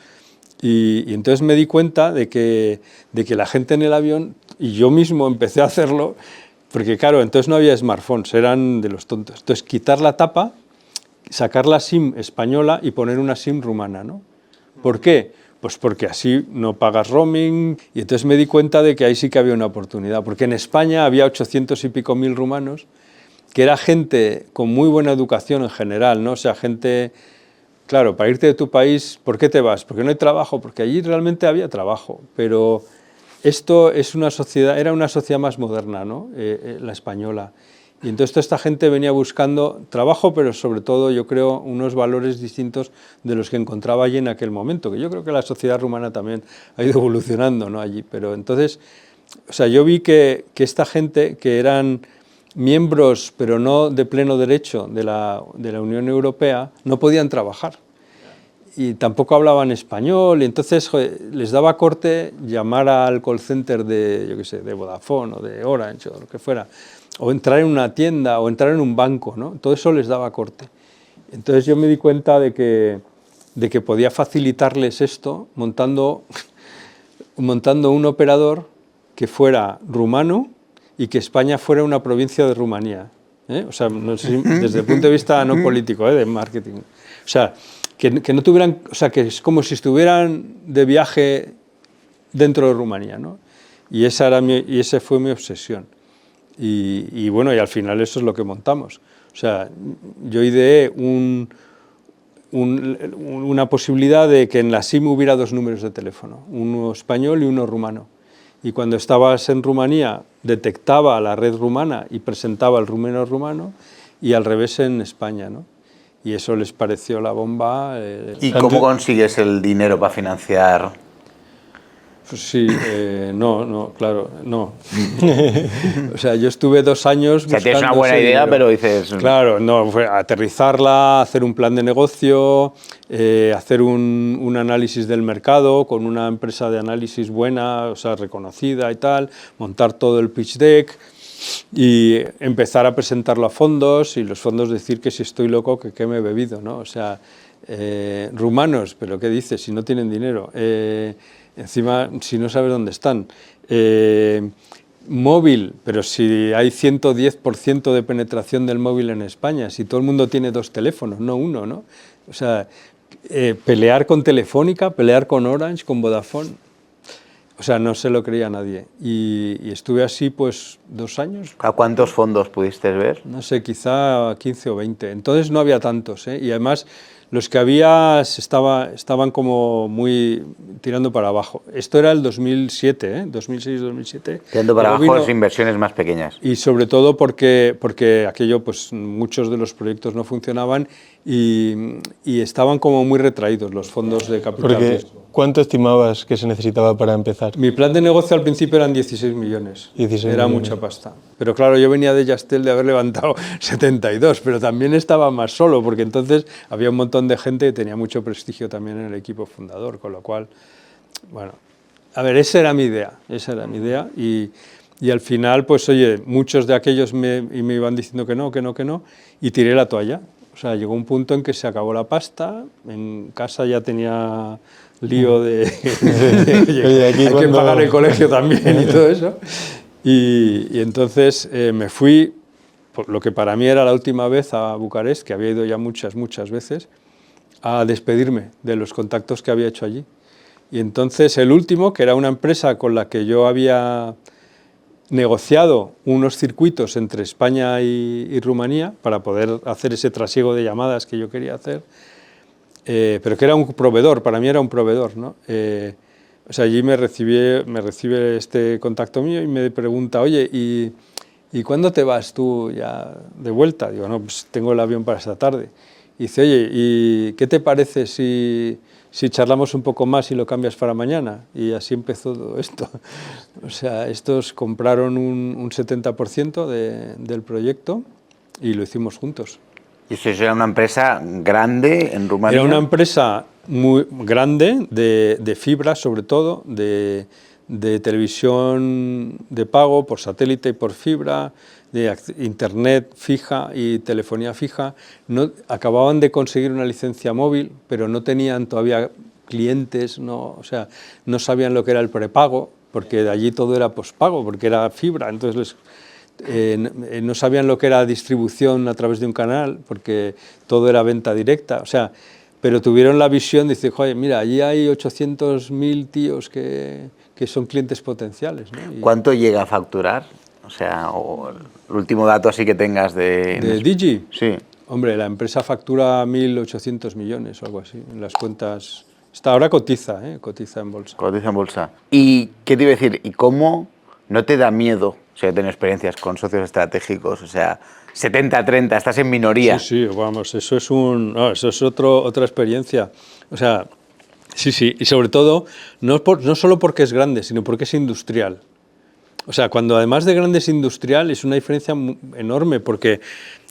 Y entonces me di cuenta de que la gente en el avión, y yo mismo empecé a hacerlo, porque claro, entonces no había smartphones, eran de los tontos. Entonces quitar la tapa, sacar la SIM española y poner una SIM rumana, ¿no? ¿Por qué? Pues porque así no pagas roaming, y entonces me di cuenta de que ahí sí que había una oportunidad, porque en España había 800 y pico mil rumanos, que era gente con muy buena educación en general, ¿no? O sea, gente, claro, para irte de tu país, ¿por qué te vas? Porque no hay trabajo, porque allí realmente había trabajo, pero esto es era una sociedad más moderna, ¿no? La española. Y entonces toda esta gente venía buscando trabajo, pero sobre todo, yo creo, unos valores distintos de los que encontraba allí en aquel momento, que yo creo que la sociedad rumana también ha ido evolucionando, ¿no? Allí. Pero entonces, o sea, yo vi que esta gente, que eran miembros, pero no de pleno derecho de la Unión Europea, no podían trabajar. Y tampoco hablaban español, y entonces les daba corte llamar al call center de, yo qué sé, de Vodafone o de Orange o lo que fuera, o entrar en una tienda o entrar en un banco, ¿no? Todo eso les daba corte. Entonces yo me di cuenta de que podía facilitarles esto montando un operador que fuera rumano y que España fuera una provincia de Rumanía, ¿eh? O sea, no sé, desde el punto de vista no político, de marketing. O sea, que no tuvieran, o sea, que es como si estuvieran de viaje dentro de Rumanía, ¿no? Y esa fue mi obsesión. Y bueno, y al final eso es lo que montamos. O sea, yo ideé una posibilidad de que en la SIM hubiera dos números de teléfono, uno español y uno rumano. Y cuando estabas en Rumanía, detectaba la red rumana y presentaba el rumeno rumano, y al revés en España, ¿no? Y eso les pareció la bomba. ¿Y cómo consigues el dinero para financiar? Pues sí, no, claro, no. O sea, yo estuve 2 años buscando. O sea, tienes una buena idea, pero dices. Claro, no, fue aterrizarla, hacer un plan de negocio, hacer un análisis del mercado con una empresa de análisis buena, o sea, reconocida y tal, montar todo el pitch deck y empezar a presentarlo a fondos, y los fondos decir que si estoy loco, que qué me he bebido, ¿no? O sea, rumanos, pero ¿qué dices si no tienen dinero? Encima, si no sabes dónde están. Móvil, pero si hay 110% de penetración del móvil en España, si todo el mundo tiene 2 teléfonos, no uno, ¿no? O sea, pelear con Telefónica, pelear con Orange, con Vodafone, o sea, no se lo creía nadie. Y estuve así pues 2 años. ¿A cuántos fondos pudiste ver? No sé, quizá 15 o 20. Entonces no había tantos, ¿eh? Y además los que había estaban como muy tirando para abajo. Esto era el 2007, ¿eh? 2006-2007. Tirando para abajo, inversiones más pequeñas. Y sobre todo porque aquello, pues muchos de los proyectos no funcionaban y estaban como muy retraídos los fondos de capital riesgo. ¿Cuánto estimabas que se necesitaba para empezar? Mi plan de negocio al principio eran 16 millones. 16 era millones. Mucha pasta. Pero claro, yo venía de Yastel de haber levantado 72, pero también estaba más solo, porque entonces había un montón de gente que tenía mucho prestigio también en el equipo fundador, con lo cual, bueno, a ver, esa era mi idea, y al final, pues oye, muchos de aquellos me iban diciendo que no, y tiré la toalla. O sea, llegó un punto en que se acabó la pasta, en casa ya tenía lío de oye, hay que pagar el colegio también y todo eso. Y entonces me fui, por lo que para mí era la última vez, a Bucarest, que había ido ya muchas veces, a despedirme de los contactos que había hecho allí. Y entonces el último, que era una empresa con la que yo había negociado unos circuitos entre España y Rumanía para poder hacer ese trasiego de llamadas que yo quería hacer, pero que era un proveedor, para mí era un proveedor, ¿no? O sea, allí me recibe este contacto mío y me pregunta, oye, ¿y ¿y cuándo te vas tú ya de vuelta? Digo, no, pues tengo el avión para esta tarde. Y dice, oye, ¿y qué te parece si charlamos un poco más y lo cambias para mañana? Y así empezó todo esto. O sea, estos compraron un 70% del proyecto y lo hicimos juntos. ¿Y eso era una empresa grande en Rumanía? Era una empresa muy grande, de fibra sobre todo, de televisión de pago por satélite y por fibra, de internet fija y telefonía fija. No, acababan de conseguir una licencia móvil, pero no tenían todavía clientes, o sea, no sabían lo que era el prepago, porque de allí todo era pospago, porque era fibra, entonces no sabían lo que era distribución a través de un canal, porque todo era venta directa, o sea, pero tuvieron la visión de decir, joder, mira, allí hay 800.000 tíos que son clientes potenciales, ¿no? ¿Cuánto llega a facturar? O sea, el último dato así que tengas ¿De Digi? Sí. Hombre, la empresa factura 1.800 millones o algo así, en las cuentas. Ahora cotiza, cotiza en bolsa. Cotiza en bolsa. ¿Y qué te iba a decir? ¿Y cómo no te da miedo? O sea, tener experiencias con socios estratégicos, o sea, 70-30, estás en minoría. Sí, vamos, eso es otra experiencia. O sea, sí, y sobre todo, no solo porque es grande, sino porque es industrial. O sea, cuando además de grande es industrial, es una diferencia enorme, porque,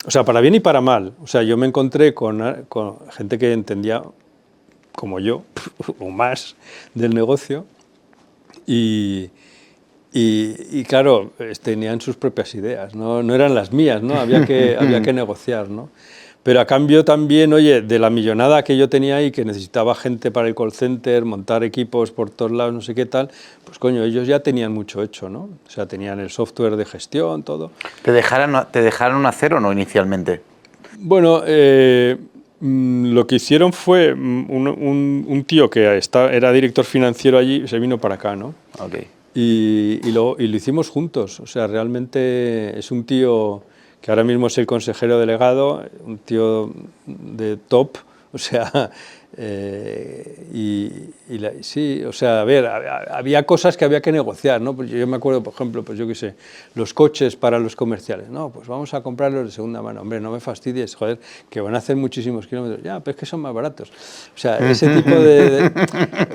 o sea, para bien y para mal. O sea, yo me encontré con gente que entendía, como yo, o más, del negocio, y claro, tenían sus propias ideas, no eran las mías, ¿no? Había que negociar, ¿no? Pero a cambio también, oye, de la millonada que yo tenía ahí, que necesitaba gente para el call center, montar equipos por todos lados, no sé qué tal, pues coño, ellos ya tenían mucho hecho, ¿no? O sea, tenían el software de gestión, todo. ¿Te dejaron hacer o no inicialmente? Bueno, lo que hicieron fue un tío que era director financiero allí, se vino para acá, ¿no? Okay. Y lo hicimos juntos, o sea, realmente es un tío que ahora mismo es el consejero delegado, un tío de top, o sea, sí, o sea, a ver, había cosas que había que negociar, ¿no? Pues yo me acuerdo, por ejemplo, pues yo qué sé, los coches para los comerciales, no, pues vamos a comprarlos de segunda mano, hombre, no me fastidies, joder, que van a hacer muchísimos kilómetros, ya, pero es que son más baratos, o sea, ese tipo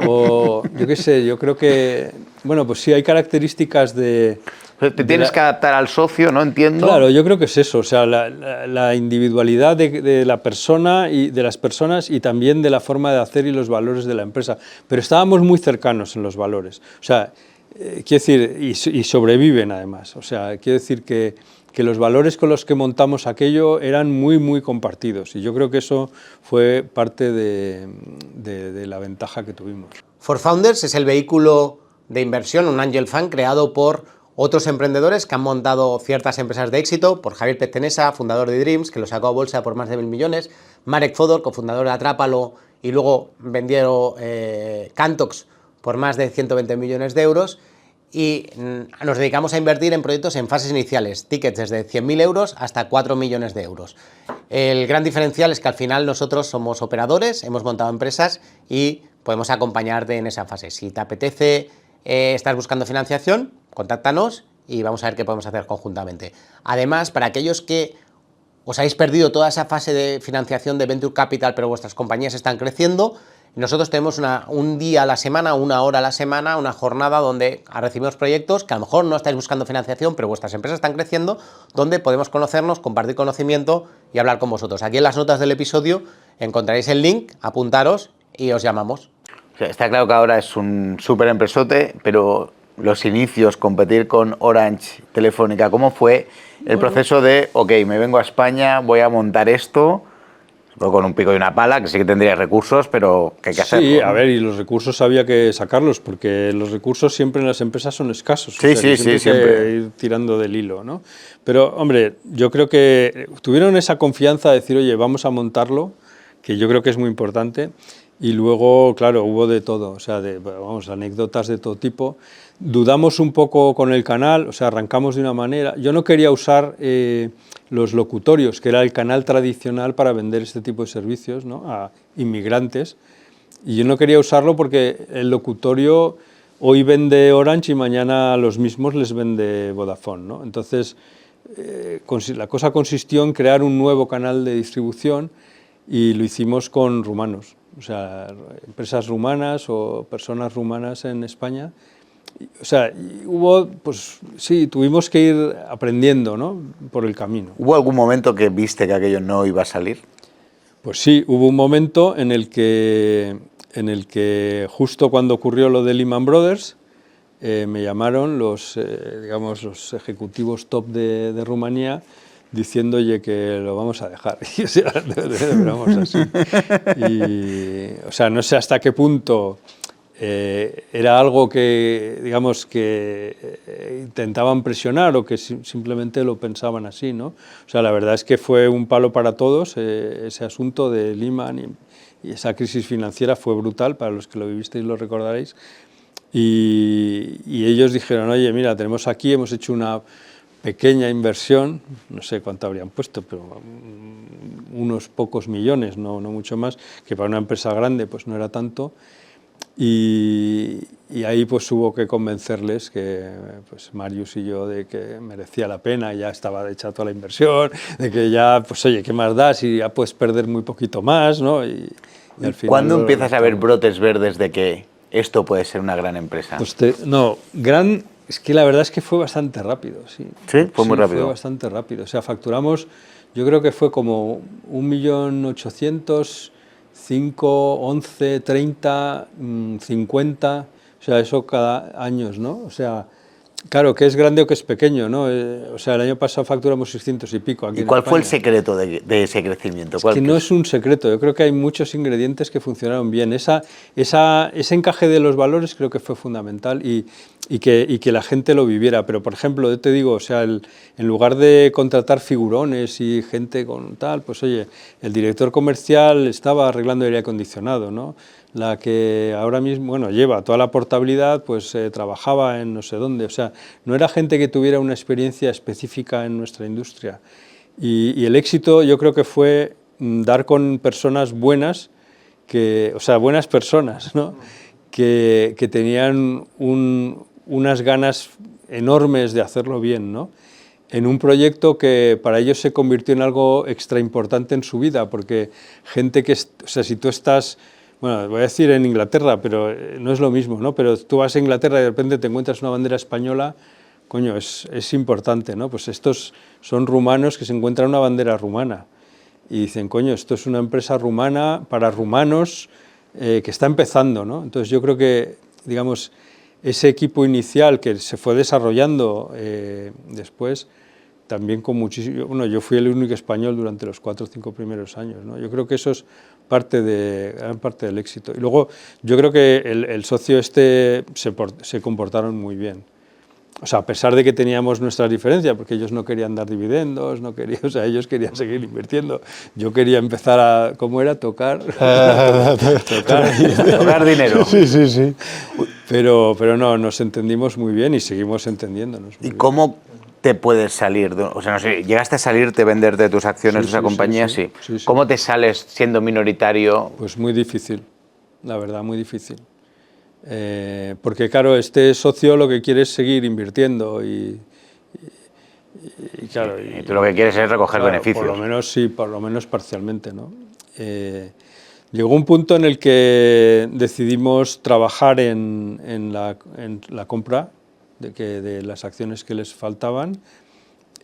o yo qué sé, yo creo que, bueno, pues sí, hay características de... Te tienes que adaptar al socio, ¿no? Entiendo. Claro, yo creo que es eso, o sea, la individualidad de la persona y de las personas y también de la forma de hacer y los valores de la empresa. Pero estábamos muy cercanos en los valores, o sea, quiero decir, y sobreviven además, o sea, quiero decir que los valores con los que montamos aquello eran muy, muy compartidos y yo creo que eso fue parte de la ventaja que tuvimos. For Founders es el vehículo de inversión, un angel fund creado por otros emprendedores que han montado ciertas empresas de éxito, por Javier Peztenesa, fundador de Dreams, que lo sacó a bolsa por más de 1.000 millones, Marek Fodor, cofundador de Atrápalo, y luego vendieron Cantox por más de 120 millones de euros, y nos dedicamos a invertir en proyectos en fases iniciales, tickets desde 100.000 euros hasta 4 millones de euros. El gran diferencial es que al final nosotros somos operadores, hemos montado empresas y podemos acompañarte en esa fase. Si te apetece, estás buscando financiación, contáctanos y vamos a ver qué podemos hacer conjuntamente. Además, para aquellos que os habéis perdido toda esa fase de financiación de Venture Capital, pero vuestras compañías están creciendo, nosotros tenemos un día a la semana, 1 hora a la semana, una jornada donde recibimos proyectos que a lo mejor no estáis buscando financiación, pero vuestras empresas están creciendo, donde podemos conocernos, compartir conocimiento y hablar con vosotros. Aquí en las notas del episodio encontraréis el link, apuntaros y os llamamos. O sea, está claro que ahora es un súper empresote, pero los inicios, competir con Orange, Telefónica, ¿cómo fue el proceso de, ok, me vengo a España, voy a montar esto, con un pico y una pala, que sí que tendría recursos, pero que hay que hacerlo? Sí, ¿no? a ver, y los recursos había que sacarlos, porque los recursos siempre en las empresas son escasos. Sí, o sea, sí, siempre. siempre. Ir tirando del hilo, ¿no? Pero, hombre, yo creo que tuvieron esa confianza de decir, oye, vamos a montarlo, que yo creo que es muy importante. Y luego, claro, hubo de todo, o sea, vamos, anécdotas de todo tipo. Dudamos un poco con el canal, o sea, arrancamos de una manera. Yo no quería usar los locutorios, que era el canal tradicional para vender este tipo de servicios, ¿no?, a inmigrantes. Y yo no quería usarlo porque el locutorio hoy vende Orange y mañana a los mismos les vende Vodafone, ¿no? Entonces, la cosa consistió en crear un nuevo canal de distribución y lo hicimos con rumanos, o sea, empresas rumanas o personas rumanas en España. O sea, hubo, pues sí, tuvimos que ir aprendiendo, ¿no?, por el camino. ¿Hubo algún momento que viste que aquello no iba a salir? Pues sí, hubo un momento en el que justo cuando ocurrió lo de Lehman Brothers, me llamaron digamos, los ejecutivos top de Rumanía diciendo, oye, que lo vamos a dejar. Y, o sea, vamos así. Y, o sea, no sé hasta qué punto era algo que, digamos, que intentaban presionar o que simplemente lo pensaban así, ¿no? O sea, la verdad es que fue un palo para todos ese asunto de Lehman y esa crisis financiera fue brutal, para los que lo vivisteis lo recordaréis. Y ellos dijeron, oye, mira, tenemos aquí, hemos hecho una pequeña inversión, no sé cuánto habrían puesto, pero unos pocos millones, no mucho más, que para una empresa grande pues no era tanto. Y ahí pues hubo que convencerles que pues Marius y yo de que merecía la pena, ya estaba hecha toda la inversión, de que ya, pues oye, ¿qué más da si ya puedes perder muy poquito más, ¿no? Y al final, ¿cuándo empiezas a ver brotes verdes de que esto puede ser una gran empresa? Pues es que la verdad es que fue bastante rápido, sí. ¿Sí? Fue muy rápido. Fue bastante rápido. O sea, facturamos, yo creo que fue como 1.800.000, 5, 11, 30, 50, o sea, eso cada año, ¿no? O sea, claro, que es grande o que es pequeño, ¿no? O sea, el año pasado facturamos 600 y pico aquí en ¿Y cuál fue el España. secreto de ese crecimiento? Es que no es un secreto, yo creo que hay muchos ingredientes que funcionaron bien. Ese encaje de los valores creo que fue fundamental y que la gente lo viviera. Pero, por ejemplo, yo te digo, o sea, en lugar de contratar figurones y gente con tal, pues oye, el director comercial estaba arreglando aire acondicionado, ¿no? La que ahora mismo, bueno, lleva toda la portabilidad, pues trabajaba en no sé dónde. O sea, no era gente que tuviera una experiencia específica en nuestra industria. Y el éxito yo creo que fue dar con personas buenas, o sea, buenas personas, ¿no? que tenían unas ganas enormes de hacerlo bien, ¿no? En un proyecto que para ellos se convirtió en algo extra importante en su vida, porque gente que, o sea, si tú estás, bueno, voy a decir en Inglaterra, pero no es lo mismo, ¿no? Pero tú vas a Inglaterra y de repente te encuentras una bandera española, coño, es importante, ¿no? Pues estos son rumanos que se encuentran una bandera rumana y dicen, coño, esto es una empresa rumana para rumanos que está empezando, ¿no? Entonces yo creo que, digamos, ese equipo inicial que se fue desarrollando después, también con muchísimo... Bueno, yo fui el único español durante los 4 o 5 primeros años, ¿no? Yo creo que eso es gran parte del éxito. Y luego yo creo que el socio se comportaron muy bien. O sea, a pesar de que teníamos nuestras diferencias, porque ellos no querían dar dividendos, o sea, ellos querían seguir invirtiendo. Yo quería empezar a, ¿cómo era? Tocar dinero. Sí. Pero no, nos entendimos muy bien y seguimos entendiéndonos muy ¿Y bien. cómo te puedes salir? O sea, no sé, ¿llegaste a salirte, venderte tus acciones de esa compañía? Sí. ¿Cómo te sales siendo minoritario? Pues muy difícil, la verdad, muy difícil. Porque claro, este socio lo que quiere es seguir invirtiendo y claro... Y tú lo que quieres es recoger beneficios. Por lo menos sí, por lo menos parcialmente, ¿no? Llegó un punto en el que decidimos trabajar en la compra de las acciones que les faltaban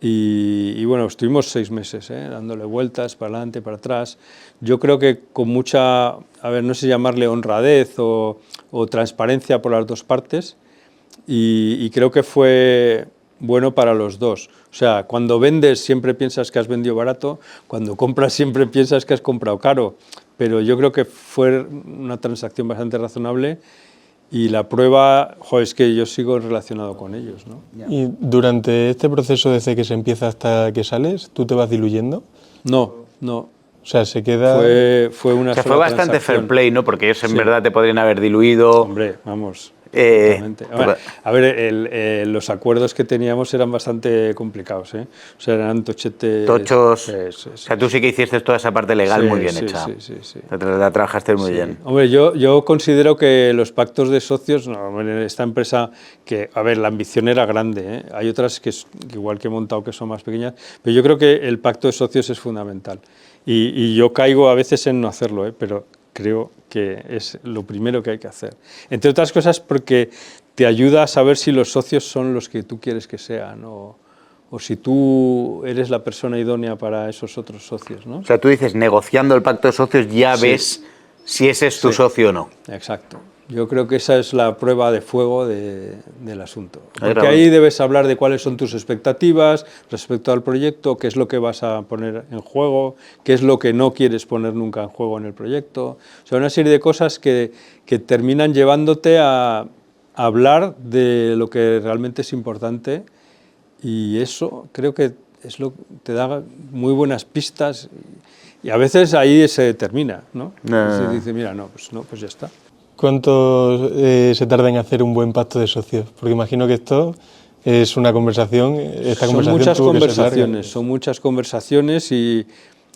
y bueno, estuvimos 6 meses dándole vueltas para adelante, para atrás. Yo creo que con mucha, a ver, no sé llamarle honradez o transparencia por las dos partes y creo que fue bueno para los dos. O sea, cuando vendes siempre piensas que has vendido barato, cuando compras siempre piensas que has comprado caro, pero yo creo que fue una transacción bastante razonable y la prueba, es que yo sigo relacionado con ellos, ¿no? Y durante este proceso desde que se empieza hasta que sales, ¿tú te vas diluyendo? No. O sea, se queda... Fue una O sea, sola fue bastante transacción. fair play, ¿no? Porque ellos en Sí. verdad te podrían haber diluido. Hombre, vamos. Exactamente. A ver, los acuerdos que teníamos eran bastante complicados, ¿eh? O sea, eran tochetes... Tochos. Sí, sí, sí. O sea, tú sí que hiciste toda esa parte legal Sí, muy bien sí, hecha. sí. La trabajaste muy Sí. bien. Hombre, yo considero que los pactos de socios, no, esta empresa, que, a ver, la ambición era grande, ¿eh? Hay otras que igual que he montado que son más pequeñas, pero yo creo que el pacto de socios es fundamental. Y yo caigo a veces en no hacerlo, ¿eh? Pero creo que es lo primero que hay que hacer. Entre otras cosas porque te ayuda a saber si los socios son los que tú quieres que sean o si tú eres la persona idónea para esos otros socios, ¿no? O sea, tú dices, negociando el pacto de socios ya Sí. ves si ese es tu Sí. socio o no. Exacto. Yo creo que esa es la prueba de fuego del asunto. Porque Raúl. ahí debes hablar de cuáles son tus expectativas respecto al proyecto, qué es lo que vas a poner en juego, qué es lo que no quieres poner nunca en juego en el proyecto. O sea, una serie de cosas que terminan llevándote a hablar de lo que realmente es importante, y eso creo que es lo que te da muy buenas pistas, y a veces ahí se termina, ¿no? No. Y dice, mira, pues ya está. ¿Cuánto se tarda en hacer un buen pacto de socios? Porque imagino que esto es una conversación, esta Son conversación muchas tuvo que ser larga. conversaciones, son muchas conversaciones y,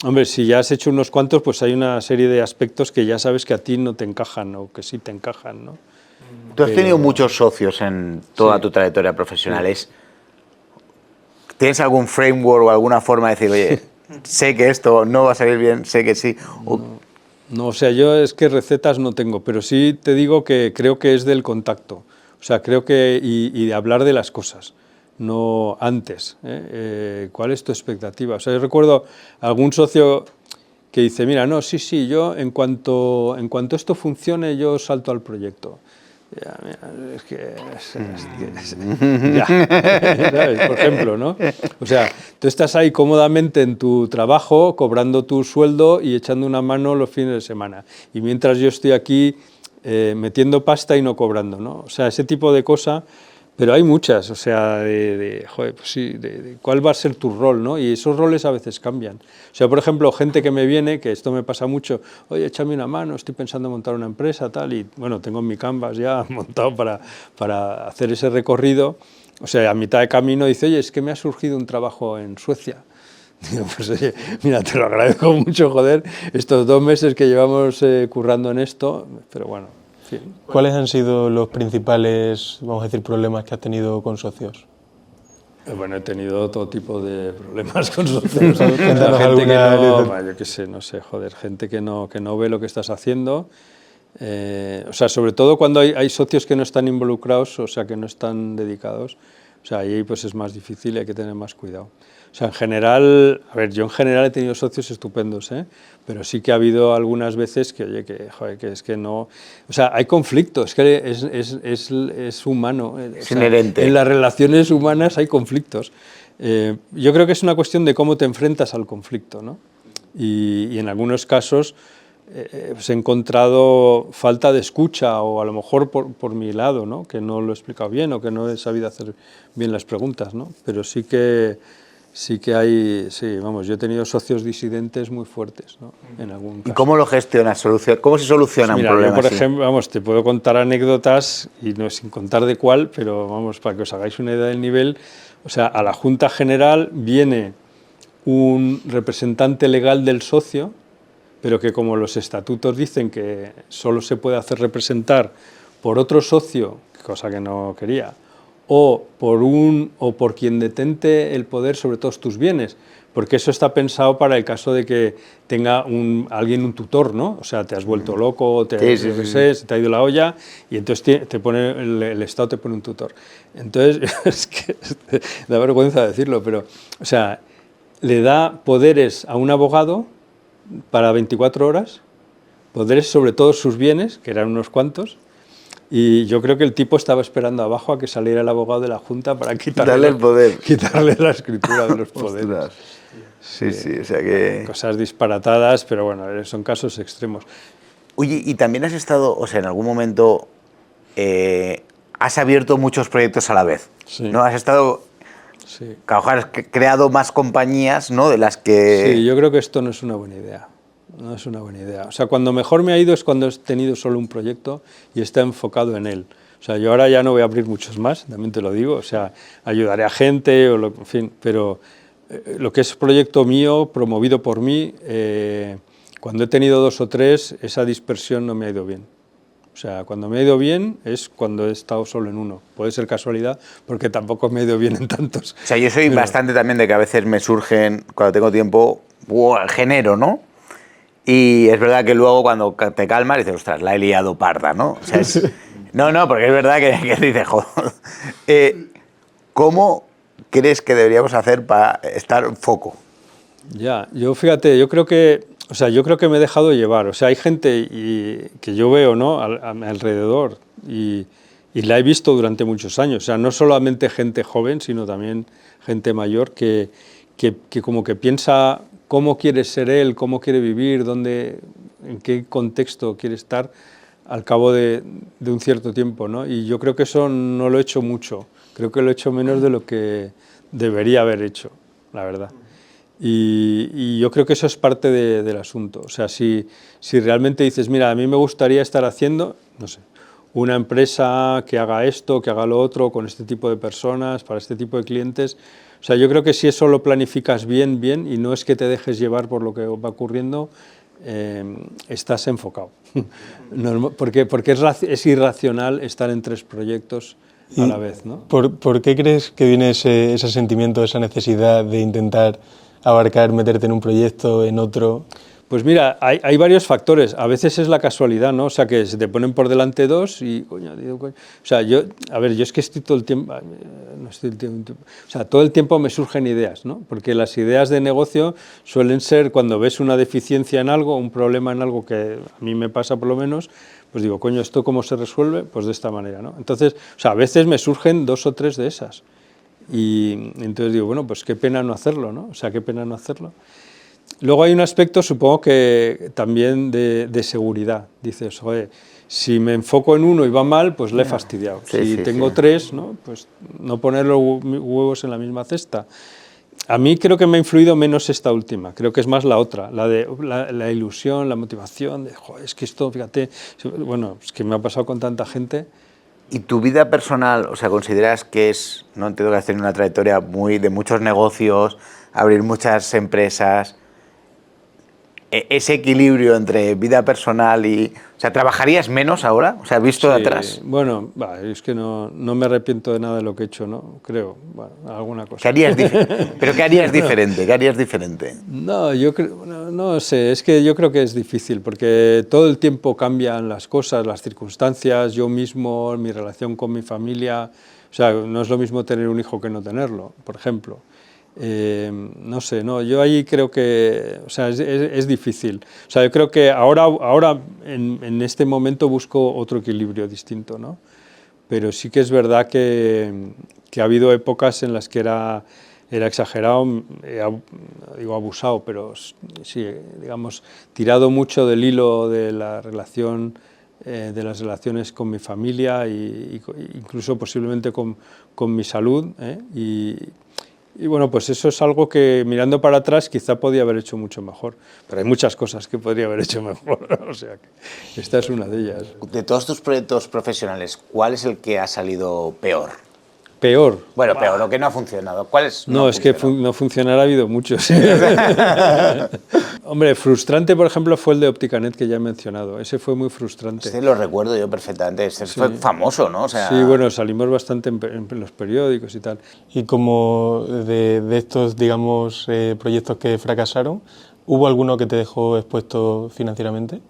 hombre, si ya has hecho unos cuantos, pues hay una serie de aspectos que ya sabes que a ti no te encajan o que sí te encajan, ¿no? Tú has tenido Pero- muchos socios en toda Sí. tu trayectoria profesional. ¿Tienes algún framework o alguna forma de decir, oye, sé que esto no va a salir bien, sé que sí? No, o sea, yo es que recetas no tengo, pero sí te digo que creo que es del contacto. O sea, creo que, y de hablar de las cosas, no antes. ¿Cuál es tu expectativa? O sea, yo recuerdo algún socio que dice, mira, no, sí, yo en cuanto esto funcione, yo salto al proyecto. Ya, mira, es que... ya, ¿sabes? Por ejemplo, ¿no? O sea, tú estás ahí cómodamente en tu trabajo, cobrando tu sueldo y echando una mano los fines de semana. Y mientras yo estoy aquí metiendo pasta y no cobrando, ¿no? O sea, ese tipo de cosas, pero hay muchas, o sea, joder, pues sí, de cuál va a ser tu rol, ¿no? Y esos roles a veces cambian. O sea, por ejemplo, gente que me viene, que esto me pasa mucho, oye, échame una mano, estoy pensando en montar una empresa, tal, y bueno, tengo mi Canvas ya montado para hacer ese recorrido. O sea, a mitad de camino dice, oye, es que me ha surgido un trabajo en Suecia. Digo, pues oye, mira, te lo agradezco mucho, joder, estos 2 meses que llevamos currando en esto, pero bueno, en fin. ¿Cuáles han sido los principales, vamos a decir, problemas que has tenido con socios? Bueno, he tenido todo tipo de problemas con socios. Cuéntanos Gente que alguna no, anécdota. yo qué sé, no sé, joder, gente que no ve lo que estás haciendo. O sea, sobre todo cuando hay socios que no están involucrados, o sea, que no están dedicados. O sea, ahí pues es más difícil y hay que tener más cuidado. O sea, en general, a ver, yo en general he tenido socios estupendos, ¿eh? Pero sí que ha habido algunas veces que, oye, joder, que es que no... O sea, hay conflicto, es que es humano. Es inherente. En las relaciones humanas hay conflictos. Yo creo que es una cuestión de cómo te enfrentas al conflicto, ¿no? Y en algunos casos pues he encontrado falta de escucha o a lo mejor por mi lado, ¿no? Que no lo he explicado bien o que no he sabido hacer bien las preguntas, ¿no? Pero sí que hay, sí, vamos, yo he tenido socios disidentes muy fuertes, ¿no? En algún caso. ¿Y cómo lo gestionas? ¿Cómo se soluciona Pues mira, un problema yo, por así? ejemplo, vamos, te puedo contar anécdotas, y no sin contar de cuál, pero vamos, para que os hagáis una idea del nivel, o sea, a la Junta General viene un representante legal del socio, pero que como los estatutos dicen que solo se puede hacer representar por otro socio, cosa que no quería, o por quien detente el poder sobre todos tus bienes, porque eso está pensado para el caso de que tenga alguien un tutor, ¿no? O sea, te has vuelto loco, Sí, se te ha ido la olla, y entonces te pone el Estado te pone un tutor. Entonces, es que da vergüenza decirlo, pero, o sea, le da poderes a un abogado para 24 horas, poderes sobre todos sus bienes, que eran unos cuantos, y yo creo que el tipo estaba esperando abajo a que saliera el abogado de la Junta para Darle el poder. quitarle la escritura de los poderes. Ostras. Sí, o sea que... Cosas disparatadas, pero bueno, son casos extremos. Oye, y también has estado, o sea, en algún momento has abierto muchos proyectos a la vez, Sí. ¿no? Has estado, Sí. has creado más compañías, ¿no? De las que... Sí, yo creo que esto no es una buena idea. No es una buena idea. O sea, cuando mejor me ha ido es cuando he tenido solo un proyecto y está enfocado en él. O sea, yo ahora ya no voy a abrir muchos más, también te lo digo, o sea, ayudaré a gente, en fin, pero lo que es proyecto mío, promovido por mí, cuando he tenido 2 o 3, esa dispersión no me ha ido bien. O sea, cuando me ha ido bien es cuando he estado solo en uno. Puede ser casualidad, porque tampoco me ha ido bien en tantos. O sea, yo soy bastante también de que a veces me surgen, cuando tengo tiempo, genero, ¿no? Y es verdad que luego cuando te calmas dices, ostras, la he liado parda, ¿no? O sea, no, porque es verdad que dices, joder. ¿Cómo crees que deberíamos hacer para estar en foco? Ya, fíjate, yo creo que me he dejado llevar. O sea, hay gente que yo veo, ¿no?, a mi alrededor y la he visto durante muchos años. O sea, no solamente gente joven, sino también gente mayor que como que piensa cómo quiere ser él, cómo quiere vivir, en qué contexto quiere estar al cabo de un cierto tiempo, ¿no? Y yo creo que eso no lo he hecho mucho. Creo que lo he hecho menos de lo que debería haber hecho, la verdad. Y yo creo que eso es parte del asunto. O sea, si realmente dices, mira, a mí me gustaría estar haciendo, no sé, una empresa que haga esto, que haga lo otro, con este tipo de personas, para este tipo de clientes. O sea, yo creo que si eso lo planificas bien, y no es que te dejes llevar por lo que va ocurriendo, estás enfocado. Porque es irracional estar en 3 proyectos a la vez, ¿no? ¿Por qué crees que viene ese sentimiento, esa necesidad de intentar abarcar, meterte en un proyecto, en otro? Pues mira, hay varios factores. A veces es la casualidad, ¿no? O sea, que se te ponen por delante 2 y, coño. O sea, yo es que estoy todo el tiempo, o sea, todo el tiempo me surgen ideas, ¿no? Porque las ideas de negocio suelen ser cuando ves una deficiencia en algo, un problema en algo que a mí me pasa por lo menos, pues digo, coño, ¿esto cómo se resuelve? Pues de esta manera, ¿no? Entonces, o sea, a veces me surgen 2 o 3 de esas. Y entonces digo, bueno, pues qué pena no hacerlo, ¿no? O sea, qué pena no hacerlo. Luego hay un aspecto, supongo que también de seguridad. Dices, joder, si me enfoco en uno y va mal, pues le he fastidiado. Si tengo 3, ¿no?, pues no poner los huevos en la misma cesta. A mí creo que me ha influido menos esta última, creo que es más la otra, la de la ilusión, la motivación, de, joder, es que esto, fíjate, bueno, es que me ha pasado con tanta gente. ¿Y tu vida personal, o sea, consideras que no entiendo que has tenido una trayectoria de muchos negocios, abrir muchas empresas, ese equilibrio entre vida personal y... O sea, ¿trabajarías menos ahora? O sea, visto de atrás. Bueno, es que no me arrepiento de nada de lo que he hecho, ¿no? Creo, bueno, alguna cosa. ¿Qué harías ¿Pero qué harías diferente? ¿Qué harías diferente? No, yo creo, no sé, es que yo creo que es difícil, porque todo el tiempo cambian las cosas, las circunstancias, yo mismo, mi relación con mi familia. O sea, no es lo mismo tener un hijo que no tenerlo, por ejemplo. No sé, no, yo ahí creo que, o sea, es difícil. O sea, yo creo que ahora en este momento busco otro equilibrio distinto, ¿no? Pero sí que es verdad que ha habido épocas en las que era exagerado, digo abusado, pero sí, digamos, tirado mucho del hilo de la relación, de las relaciones con mi familia e incluso posiblemente con mi salud, y bueno, pues eso es algo que mirando para atrás quizá podía haber hecho mucho mejor, pero hay muchas cosas que podría haber hecho mejor, o sea que esta es una de ellas. De todos tus proyectos profesionales, ¿cuál es el que ha salido peor? Peor. Bueno, peor, lo que no ha funcionado. ¿Cuál es? No, es que no funcionar ha habido muchos. Hombre, frustrante, por ejemplo, fue el de Opticanet que ya he mencionado. Ese fue muy frustrante. Este lo recuerdo yo perfectamente. Este fue famoso, ¿no? O sea... Sí, bueno, salimos bastante en los periódicos y tal. Y como de estos, digamos, proyectos que fracasaron, ¿hubo alguno que te dejó expuesto financieramente?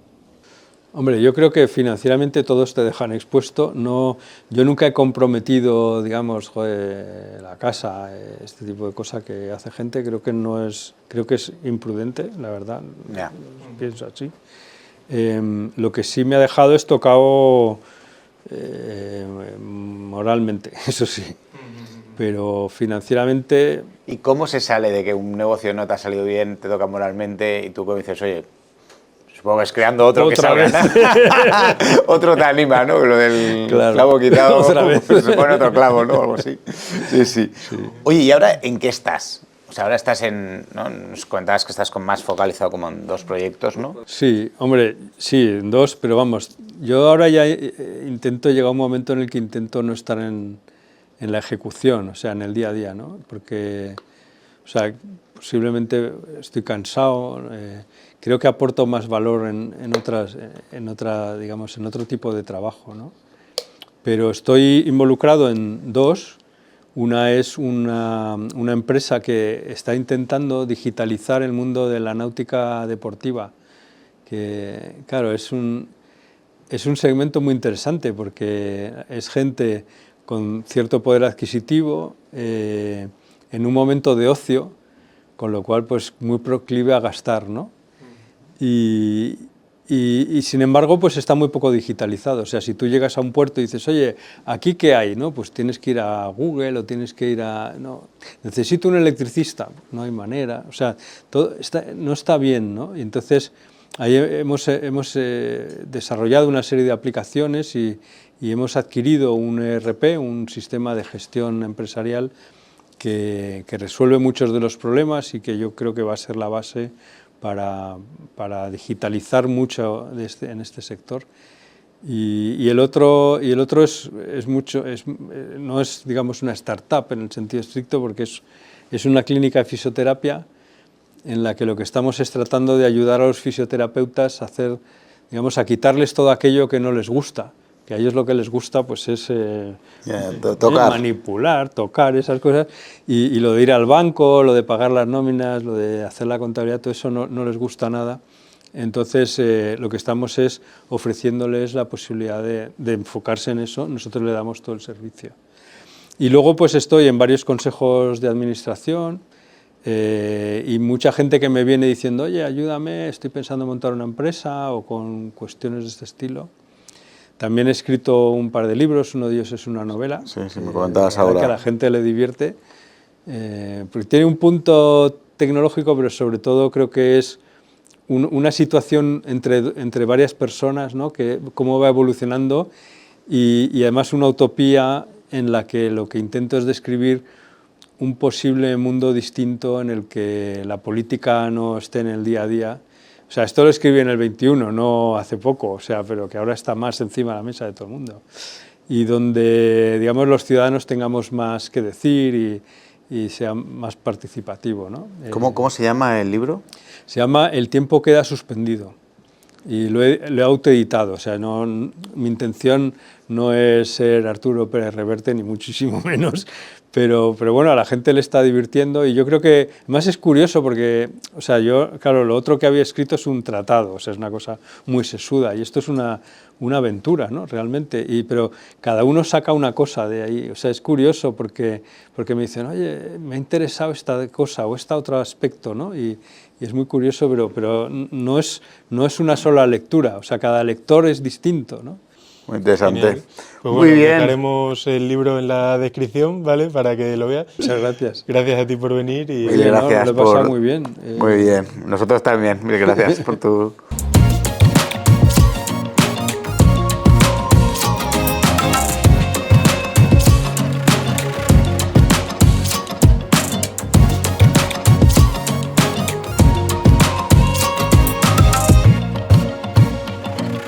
Hombre, yo creo que financieramente todos te dejan expuesto. No, yo nunca he comprometido, digamos, la casa, este tipo de cosas que hace gente. Creo que es imprudente, la verdad. Yeah. Pienso así. Lo que sí me ha dejado es tocado moralmente, eso sí. Pero financieramente... ¿Y cómo se sale de que un negocio no te ha salido bien, te toca moralmente y tú como dices, oye, supongo que es creando otro que salga? Otro te anima, ¿no? Lo del clavo quitado, otra vez. Se pone otro clavo, ¿no? Algo así. Sí. Oye, ¿y ahora en qué estás? O sea, ahora estás ¿no? Nos comentabas que estás más focalizado como en 2 proyectos, ¿no? Sí, hombre, sí, en 2, pero vamos, yo ahora ya llega un momento en el que intento no estar en la ejecución, o sea, en el día a día, ¿no? Porque, o sea, posiblemente estoy cansado, creo que aporto más valor en otro tipo de trabajo, ¿no? Pero estoy involucrado en 2. Una es una empresa que está intentando digitalizar el mundo de la náutica deportiva, que claro, es un segmento muy interesante porque es gente con cierto poder adquisitivo, en un momento de ocio, con lo cual pues muy proclive a gastar, ¿no? Y sin embargo pues está muy poco digitalizado. O sea, si tú llegas a un puerto y dices, oye, ¿aquí qué hay? ¿No? Pues tienes que ir a Google o tienes que ir a... No, necesito un electricista, no hay manera. O sea, no está bien, ¿no? Y entonces ahí hemos desarrollado una serie de aplicaciones y hemos adquirido un ERP, un sistema de gestión empresarial que resuelve muchos de los problemas y que yo creo que va a ser la base para digitalizar mucho en este sector. Y el otro no es, digamos, una startup en el sentido estricto, porque es una clínica de fisioterapia en la que lo que estamos es tratando de ayudar a los fisioterapeutas a quitarles todo aquello que no les gusta, que a ellos lo que les gusta pues es tocar. Manipular, tocar, esas cosas, y lo de ir al banco, lo de pagar las nóminas, lo de hacer la contabilidad, todo eso no les gusta nada. Entonces lo que estamos es ofreciéndoles la posibilidad de enfocarse en eso, nosotros le damos todo el servicio. Y luego pues estoy en varios consejos de administración, y mucha gente que me viene diciendo, oye, ayúdame, estoy pensando en montar una empresa o con cuestiones de este estilo. También he escrito un par de libros, uno de ellos es una novela. Sí, me comentabas ahora. Que a la gente le divierte, porque tiene un punto tecnológico, pero sobre todo creo que es una situación entre varias personas, ¿no? Que cómo va evolucionando y además una utopía en la que lo que intento es describir un posible mundo distinto en el que la política no esté en el día a día. O sea, esto lo escribí en el 21, no hace poco, o sea, pero que ahora está más encima de la mesa de todo el mundo. Y donde, digamos, los ciudadanos tengamos más que decir y sea más participativo, ¿no? ¿Cómo se llama el libro? Se llama El tiempo queda suspendido. Y lo he autoeditado, o sea, mi intención no es ser Arturo Pérez Reverte, ni muchísimo menos, pero bueno, a la gente le está divirtiendo y yo creo que, además es curioso porque, o sea, claro, lo otro que había escrito es un tratado, o sea, es una cosa muy sesuda y esto es una aventura, ¿no? Realmente, pero cada uno saca una cosa de ahí, o sea, es curioso porque me dicen, oye, me ha interesado esta cosa o este otro aspecto, ¿no? Y es muy curioso, pero no es una sola lectura, o sea, cada lector es distinto, ¿no? Muy interesante. Pues muy bueno, bien. Dejaremos el libro en la descripción, ¿vale? Para que lo veas. Muchas gracias. Gracias a ti por venir. Mil gracias lo he pasado muy bien. Muy bien. Nosotros también. Mil gracias por tu...